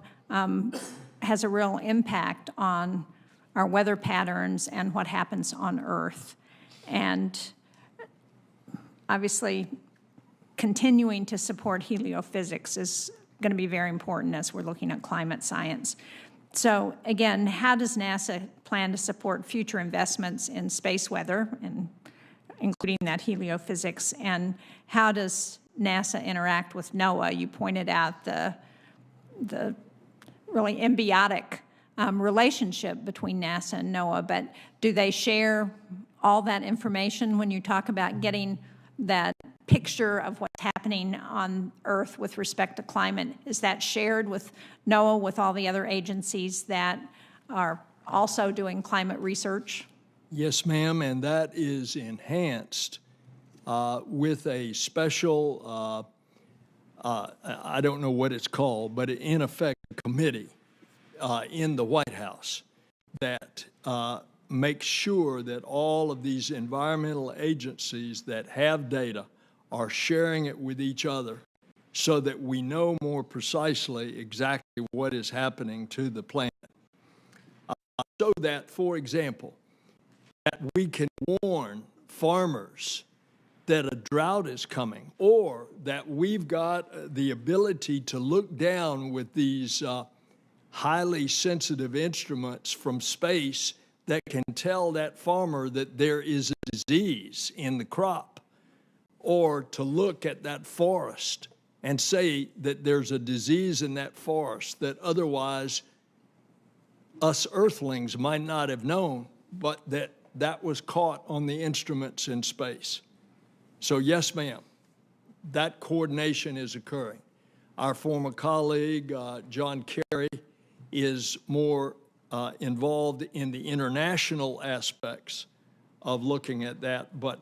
S1: has a real impact on our weather patterns and what happens on Earth. And obviously, continuing to support heliophysics is going to be very important as we're looking at climate science. So again, how does NASA plan to support future investments in space weather, and including that heliophysics, and how does NASA interact with NOAA? You pointed out the really symbiotic relationship between NASA and NOAA, but do they share all that information when you talk about getting that picture of what's happening on Earth with respect to climate? Is that shared with NOAA, with all the other agencies that are also doing climate research?
S3: Yes, ma'am, and that is enhanced with a special, I don't know what it's called, but in effect, a committee in the White House that makes sure that all of these environmental agencies that have data are sharing it with each other so that we know more precisely exactly what is happening to the planet. So that, for example, that we can warn farmers that a drought is coming, or that we've got the ability to look down with these highly sensitive instruments from space that can tell that farmer that there is a disease in the crop, or to look at that forest and say that there's a disease in that forest that otherwise us earthlings might not have known, but that was caught on the instruments in space. So yes, ma'am, that coordination is occurring. Our former colleague, John Kerry, is more involved in the international aspects of looking at that, but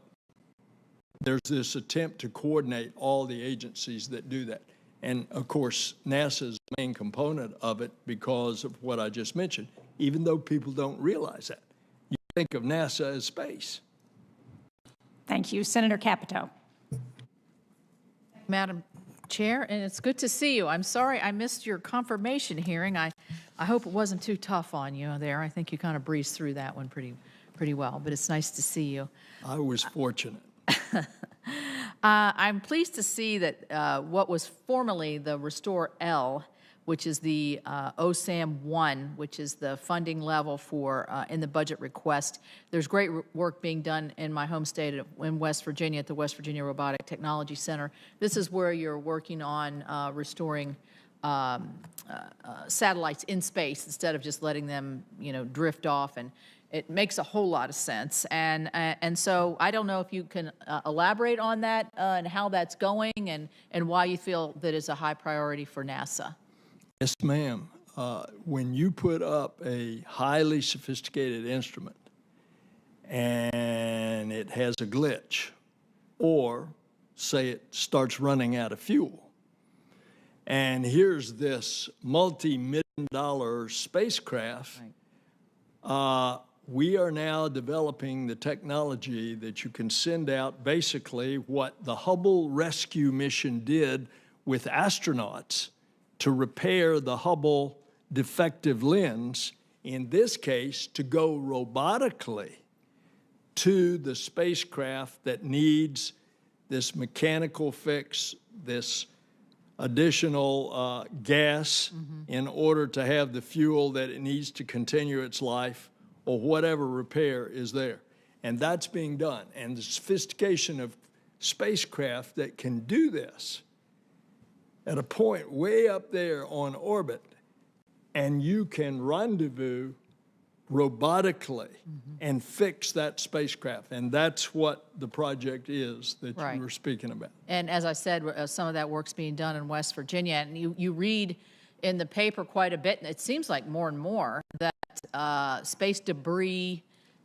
S3: there's this attempt to coordinate all the agencies that do that. And of course, NASA's the main component of it because of what I just mentioned, even though people don't realize that. You think of NASA as space.
S1: Thank you. Senator Capito.
S8: Madam Chair, and it's good to see you. I'm sorry I missed your confirmation hearing. I hope it wasn't too tough on you there. I think you kind of breezed through that one pretty well, but it's nice to see you.
S3: I was fortunate.
S8: I'm pleased to see that what was formerly the Restore L, which is the OSAM 1, which is the funding level for in the budget request. There's great work being done in my home state in West Virginia at the West Virginia Robotic Technology Center. This is where you're working on restoring satellites in space instead of just letting them, drift off, and it makes a whole lot of sense. And so I don't know if you can elaborate on that and how that's going and why you feel that is a high priority for NASA.
S3: Yes, ma'am. When you put up a highly sophisticated instrument and it has a glitch, or say it starts running out of fuel, and here's this multi-million-dollar spacecraft we are now developing the technology that you can send out basically what the Hubble rescue mission did with astronauts to repair the Hubble defective lens, in this case, to go robotically to the spacecraft that needs this mechanical fix, this additional gas in order to have the fuel that it needs to continue its life or whatever repair is there. And that's being done. And the sophistication of spacecraft that can do this at a point way up there on orbit, and you can rendezvous robotically and fix that spacecraft. And that's what the project is that you were speaking about.
S8: And as I said, some of that work's being done in West Virginia. And you read in the paper quite a bit, and it seems like more and more, that space debris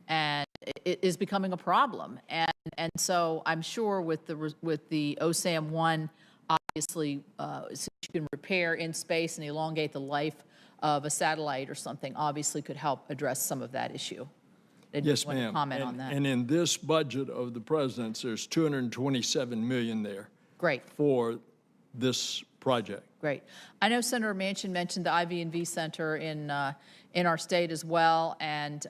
S8: and it is becoming a problem. And so I'm sure with the OSAM-1, obviously, since you can repair in space and elongate the life of a satellite or something, obviously could help address some of that issue.
S3: Yes, ma'am.
S8: Comment on that.
S3: And in this budget of the president's, there's $227 million there.
S8: Great.
S3: For this project.
S8: Great. I know Senator Manchin mentioned the IV&V Center in our state as well, and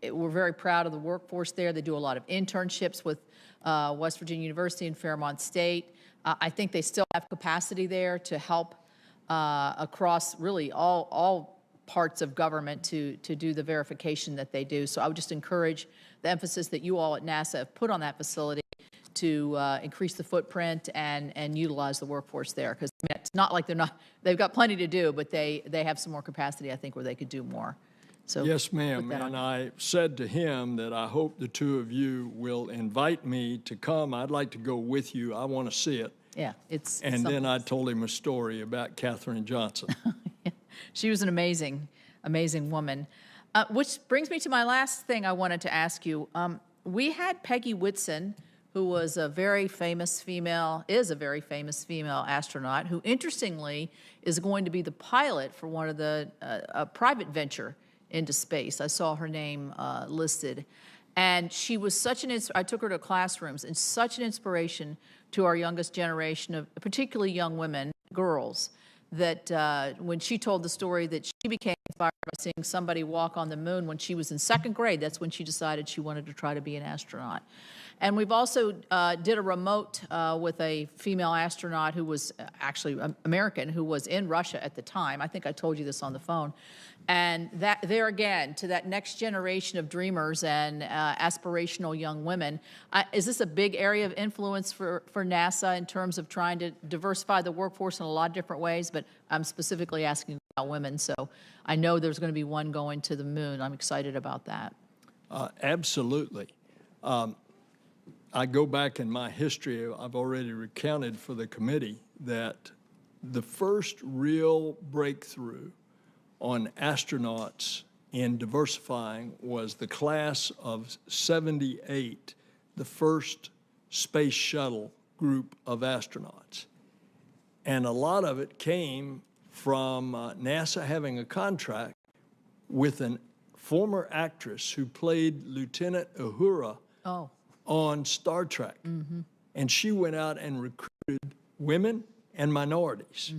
S8: we're very proud of the workforce there. They do a lot of internships with West Virginia University and Fairmont State. I think they still have capacity there to help across really all parts of government to do the verification that they do. So I would just encourage the emphasis that you all at NASA have put on that facility to increase the footprint and utilize the workforce there. Because it's not like they've got plenty to do, but they have some more capacity, I think, where they could do more. So
S3: yes, ma'am. And I said to him that I hope the two of you will invite me to come. I'd like to go with you. I want to see it.
S8: Yeah, it's
S3: and then I told him a story about Katherine Johnson.
S8: She was an amazing woman. Which brings me to my last thing I wanted to ask you. We had Peggy Whitson, who was a very famous female astronaut, who interestingly is going to be the pilot for one of the private venture into space. I saw her name listed. And she was such an I took her to classrooms, and such an inspiration to our youngest generation of particularly young women, girls, that when she told the story that she became inspired by seeing somebody walk on the moon when she was in second grade, that's when she decided she wanted to try to be an astronaut. And we've also did a remote with a female astronaut who was actually American, who was in Russia at the time. I think I told you this on the phone. And that there again, to that next generation of dreamers and aspirational young women, is this a big area of influence for NASA in terms of trying to diversify the workforce in a lot of different ways? But I'm specifically asking about women, so I know there's going to be one going to the moon. I'm excited about that.
S3: Absolutely. I go back in my history, I've already recounted for the committee that the first real breakthrough on astronauts in diversifying was the class of 78, the first space shuttle group of astronauts. And a lot of it came from NASA having a contract with a former actress who played Lieutenant Uhura on Star Trek. And she went out and recruited women and minorities.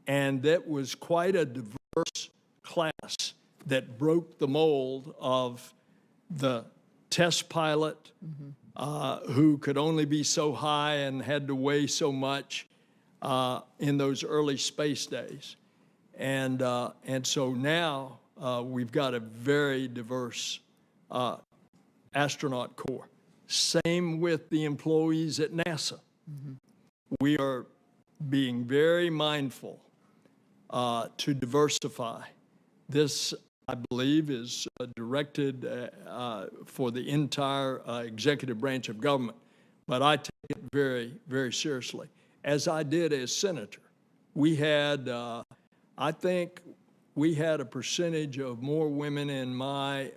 S3: And that was quite a diverse class that broke the mold of the test pilot who could only be so high and had to weigh so much in those early space days. And so now we've got a very diverse astronaut corps. Same with the employees at NASA. We are being very mindful to diversify. This, I believe, is directed for the entire executive branch of government, but I take it very, very seriously, as I did as senator. We had, I think, we had a percentage of more women in my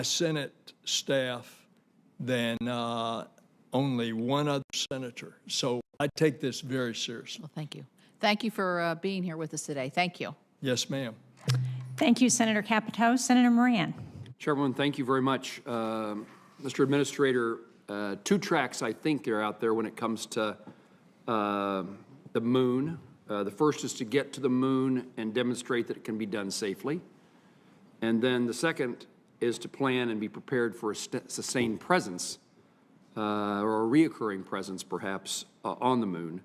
S3: Senate staff than only one other senator. So I take this very seriously.
S8: Well, thank you. Thank you for being here with us today. Thank you.
S3: Yes, ma'am.
S1: Thank you, Senator Capito. Senator Moran.
S2: Chairwoman, thank you very much. Mr. Administrator, 2 tracks I think are out there when it comes to the moon. The first is to get to the moon and demonstrate that it can be done safely. And then the second is to plan and be prepared for a sustained presence or a reoccurring presence, perhaps, on the moon.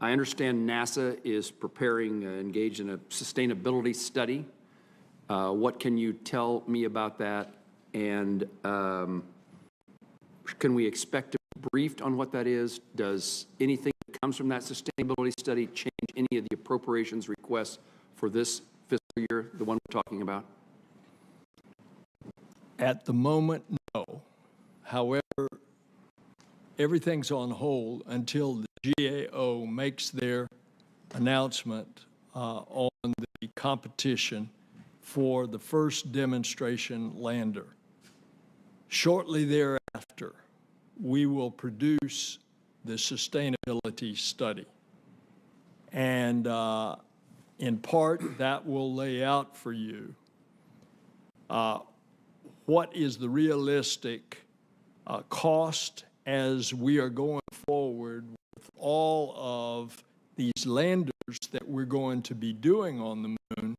S2: I understand NASA is preparing, engaged in a sustainability study. What can you tell me about that? And can we expect to be briefed on what that is? Does anything that comes from that sustainability study change any of the appropriations requests for this fiscal year, the one we're talking about?
S3: At the moment, no. However, everything's on hold until the GAO makes their announcement on the competition for the first demonstration lander. Shortly thereafter, we will produce the sustainability study. And in part, that will lay out for you what is the realistic cost as we are going forward with all of these landers that we're going to be doing on the moon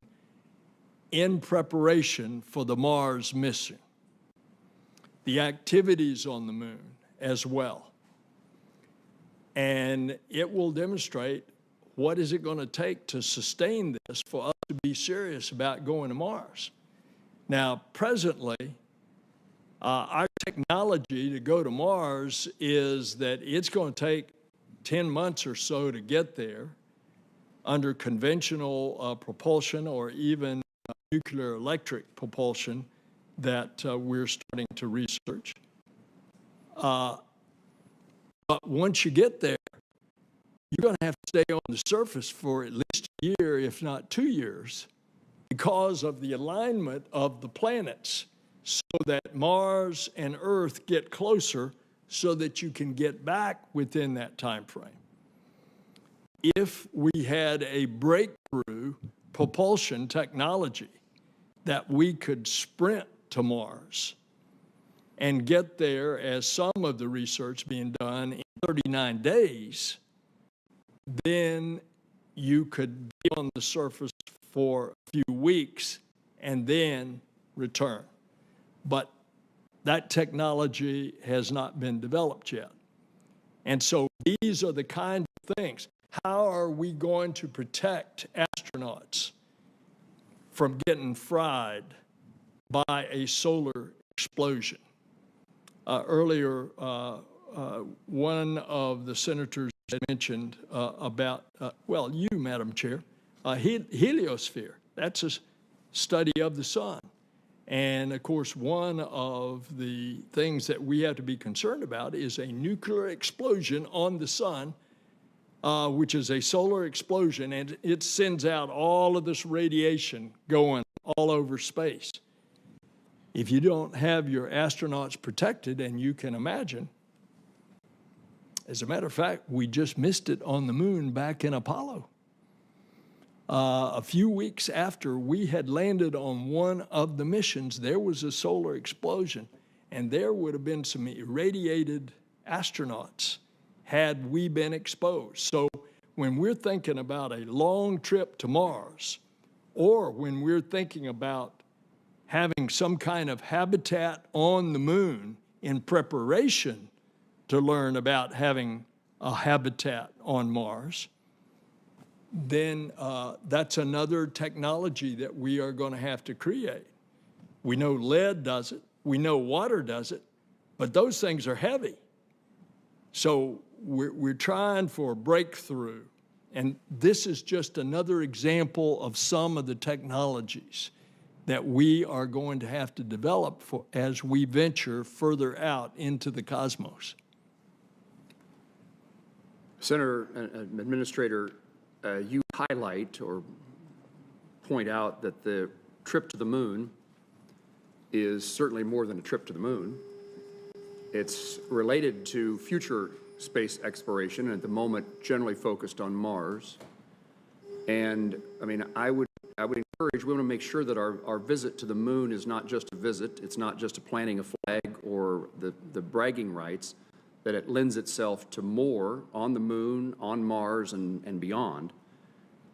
S3: in preparation for the Mars mission. The activities on the moon as well. And it will demonstrate what is it going to take to sustain this for us to be serious about going to Mars. Now, presently, our technology to go to Mars is that it's going to take 10 months or so to get there under conventional propulsion or even nuclear electric propulsion that we're starting to research. But once you get there, you're going to have to stay on the surface for at least a year, if not 2 years, because of the alignment of the planets so that Mars and Earth get closer so that you can get back within that time frame. If we had a breakthrough propulsion technology that we could sprint to Mars and get there, as some of the research being done, in 39 days, then you could be on the surface for a few weeks and then return. But that technology has not been developed yet. And so these are the kind of things. How are we going to protect astronauts from getting fried by a solar explosion? Earlier, one of the senators had mentioned about, well, you, Madam Chair, heliosphere. That's a study of the sun. And of course, one of the things that we have to be concerned about is a nuclear explosion on the sun, which is a solar explosion, and it sends out all of this radiation going all over space. If you don't have your astronauts protected, and you can imagine, as a matter of fact, we just missed it on the moon back in Apollo. A few weeks after we had landed on one of the missions, there was a solar explosion, and there would have been some irradiated astronauts had we been exposed. So when we're thinking about a long trip to Mars, or when we're thinking about having some kind of habitat on the moon in preparation to learn about having a habitat on Mars, then that's another technology that we are going to have to create. We know lead does it, we know water does it, but those things are heavy. So we're trying for a breakthrough, and this is just another example of some of the technologies that we are going to have to develop for as we venture further out into the cosmos.
S2: Senator and Administrator, you highlight or point out that the trip to the moon is certainly more than a trip to the moon. It's related to future space exploration, and at the moment generally focused on Mars. And I mean, I would encourage, we want to make sure that our visit to the moon is not just a visit, it's not just a planting a flag or the bragging rights, that it lends itself to more on the moon, on Mars, and beyond.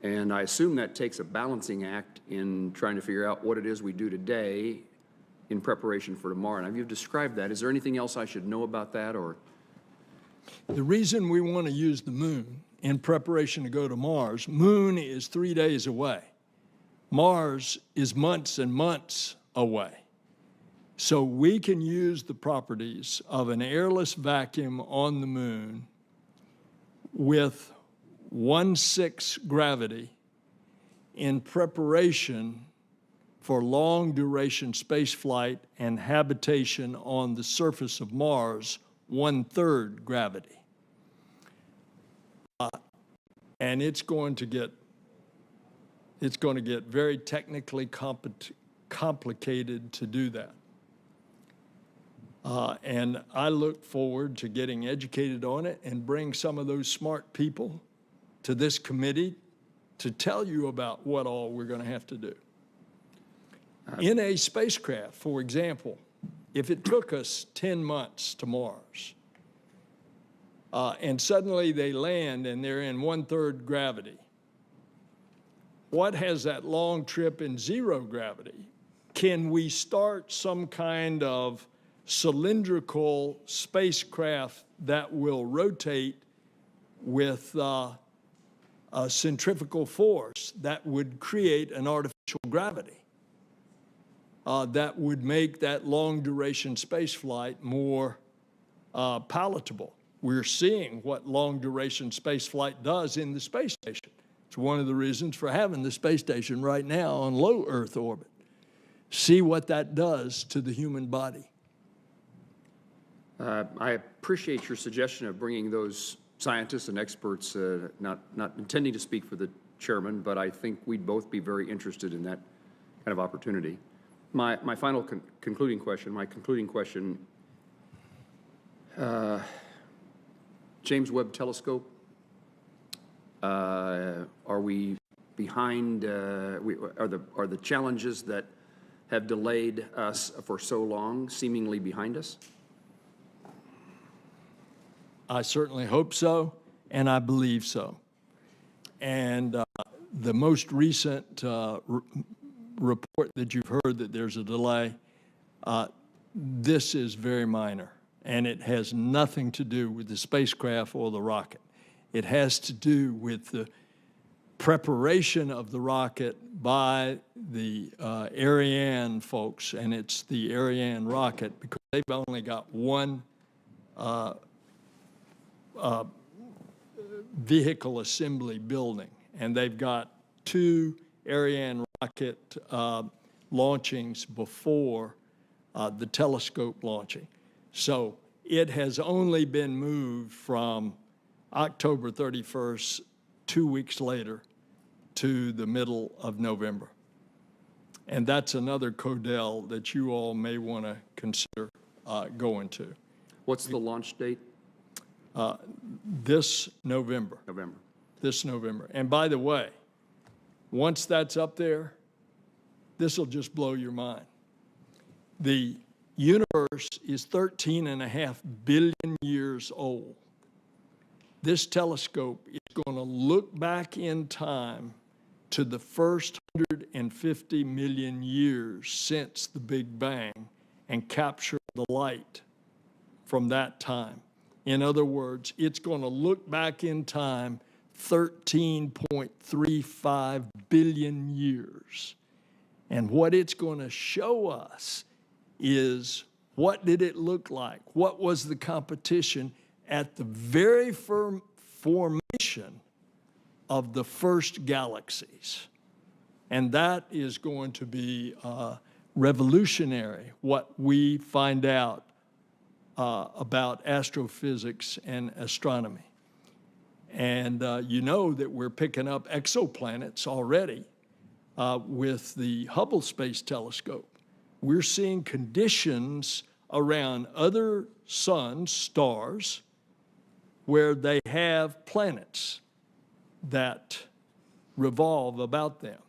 S2: And I assume that takes a balancing act in trying to figure out what it is we do today in preparation for tomorrow. Now, you've described that. Is there anything else I should know about that, or?
S3: The reason we want to use the moon in preparation to go to Mars, moon is 3 days away. Mars is months and months away. So we can use the properties of an airless vacuum on the moon with 1/6 gravity in preparation for long-duration space flight and habitation on the surface of Mars, 1/3 gravity. And it's going to get very technically complicated to do that. And I look forward to getting educated on it and bring some of those smart people to this committee to tell you about what all we're going to have to do. In a spacecraft, for example, if it took us 10 months to Mars, and suddenly they land and they're in 1/3 gravity, what has that long trip in 0 gravity? Can we start some kind of cylindrical spacecraft that will rotate with a centrifugal force that would create an artificial gravity that would make that long-duration space flight more palatable? We're seeing what long-duration space flight does in the space station. It's one of the reasons for having the space station right now on low Earth orbit. See what that does to the human body.
S2: I appreciate your suggestion of bringing those scientists and experts, not intending to speak for the chairman, but I think we'd both be very interested in that kind of opportunity. My final concluding question, James Webb Telescope, are we behind, are the challenges that have delayed us for so long seemingly behind us?
S3: I certainly hope so, and I believe so. And the most recent report that you've heard that there's a delay, this is very minor, and it has nothing to do with the spacecraft or the rocket. It has to do with the preparation of the rocket by the Ariane folks, and it's the Ariane rocket because they've only got one vehicle assembly building, and they've got 2 Ariane rocket launchings before the telescope launching. So it has only been moved from October 31st, 2 weeks later, to the middle of November. And that's another codel that you all may want to consider going to.
S2: What's the launch date?
S3: This November. This November. And by the way, once that's up there, this will just blow your mind. The universe is 13.5 billion years old. This telescope is going to look back in time to the first 150 million years since the Big Bang and capture the light from that time. In other words, it's going to look back in time 13.35 billion years. And what it's going to show us is what did it look like? What was the competition at the very formation of the first galaxies? And that is going to be revolutionary, what we find out about astrophysics and astronomy. And you know that we're picking up exoplanets already with the Hubble Space Telescope. We're seeing conditions around other suns, stars, where they have planets that revolve about them.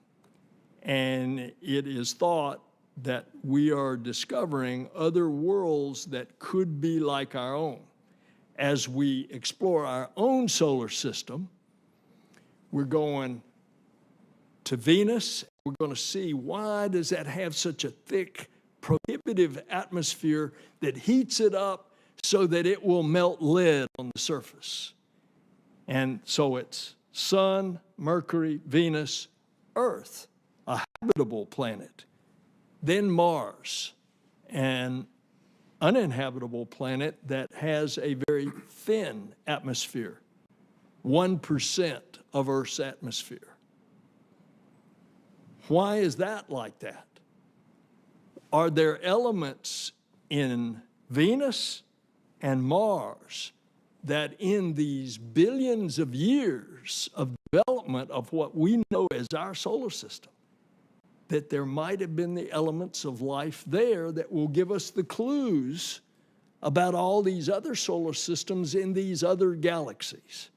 S3: And it is thought that we are discovering other worlds that could be like our own. As we explore our own solar system, we're going to Venus. We're going to see, why does that have such a thick, prohibitive atmosphere that heats it up so that it will melt lead on the surface? And so it's Sun, Mercury, Venus, Earth, a habitable planet, then Mars, an uninhabitable planet that has a very thin atmosphere, 1% of Earth's atmosphere. Why is that like that? Are there elements in Venus and Mars that in these billions of years of development of what we know as our solar system, that there might have been the elements of life there that will give us the clues about all these other solar systems in these other galaxies?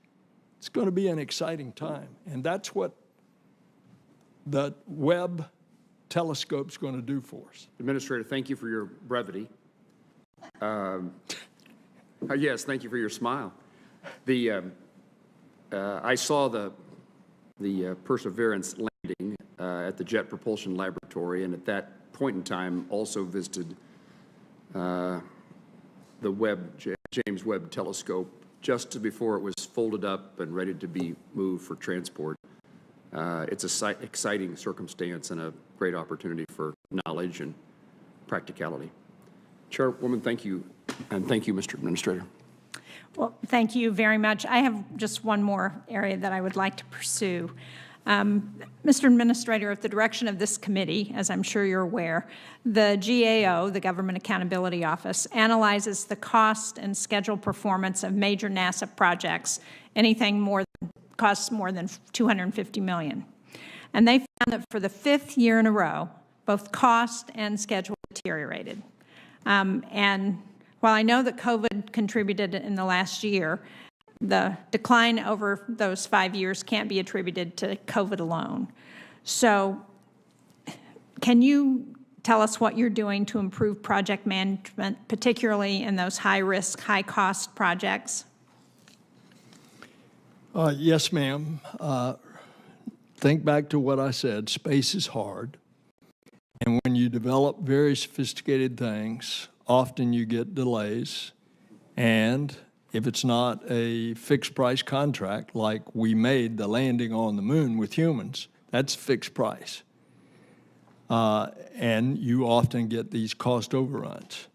S3: It's going to be an exciting time, and that's what the Webb telescope's going to do for us.
S2: Administrator, thank you for your brevity. Yes, thank you for your smile. I saw the Perseverance landing at the Jet Propulsion Laboratory, and at that point in time also visited the James Webb telescope just before it was folded up and ready to be moved for transport. It's an exciting circumstance and a great opportunity for knowledge and practicality. Chairwoman, thank you, and thank you, Mr. Administrator.
S1: Well, thank you very much. I have just one more area that I would like to pursue. Mr. Administrator, at the direction of this committee, as I'm sure you're aware, the GAO, the Government Accountability Office, analyzes the cost and schedule performance of major NASA projects, anything costs more than $250 million. And they found that for the 5th year in a row, both cost and schedule deteriorated. And while I know that COVID contributed in the last year, the decline over those 5 years can't be attributed to COVID alone. So can you tell us what you're doing to improve project management, particularly in those high-risk, high-cost projects?
S3: Yes, ma'am. Think back to what I said. Space is hard. And when you develop very sophisticated things, often you get delays. And if it's not a fixed price contract, like we made the landing on the moon with humans, that's fixed price. And you often get these cost overruns.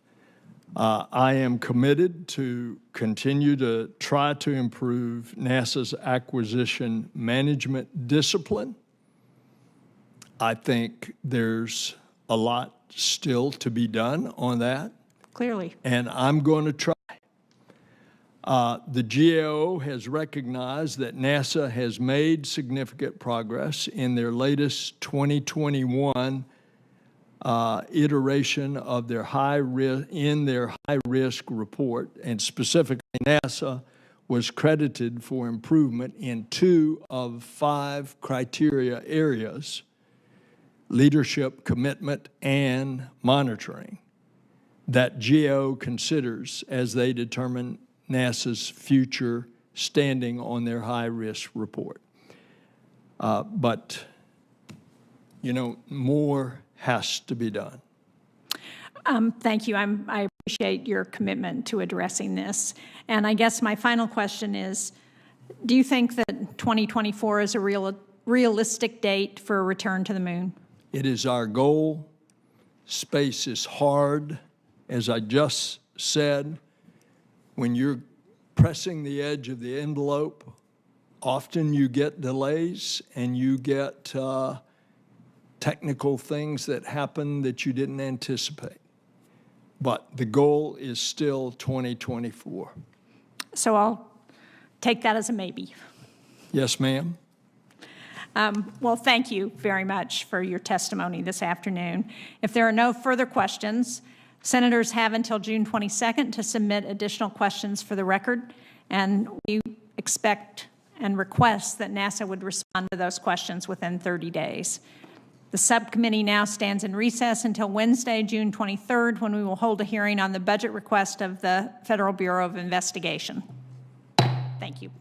S3: I am committed to continue to try to improve NASA's acquisition management discipline. I think there's a lot still to be done on that.
S1: Clearly.
S3: And I'm going to try. The GAO has recognized that NASA has made significant progress in their latest 2021 iteration of their high-risk report, and specifically NASA was credited for improvement in 2 of 5 criteria areas: leadership, commitment, and monitoring, that GAO considers as they determine NASA's future standing on their high-risk report. But, you know, more has to be done.
S1: Thank you. I appreciate your commitment to addressing this. And I guess my final question is, do you think that 2024 is a realistic date for a return to the moon?
S3: It is our goal. Space is hard. As I just said, when you're pressing the edge of the envelope, often you get delays and you get technical things that happen that you didn't anticipate. But the goal is still 2024.
S1: So I'll take that as a maybe.
S3: Yes, ma'am.
S1: Well, thank you very much for your testimony this afternoon. If there are no further questions, senators have until June 22nd to submit additional questions for the record, and we expect and request that NASA would respond to those questions within 30 days. The subcommittee now stands in recess until Wednesday, June 23rd, when we will hold a hearing on the budget request of the Federal Bureau of Investigation. Thank you.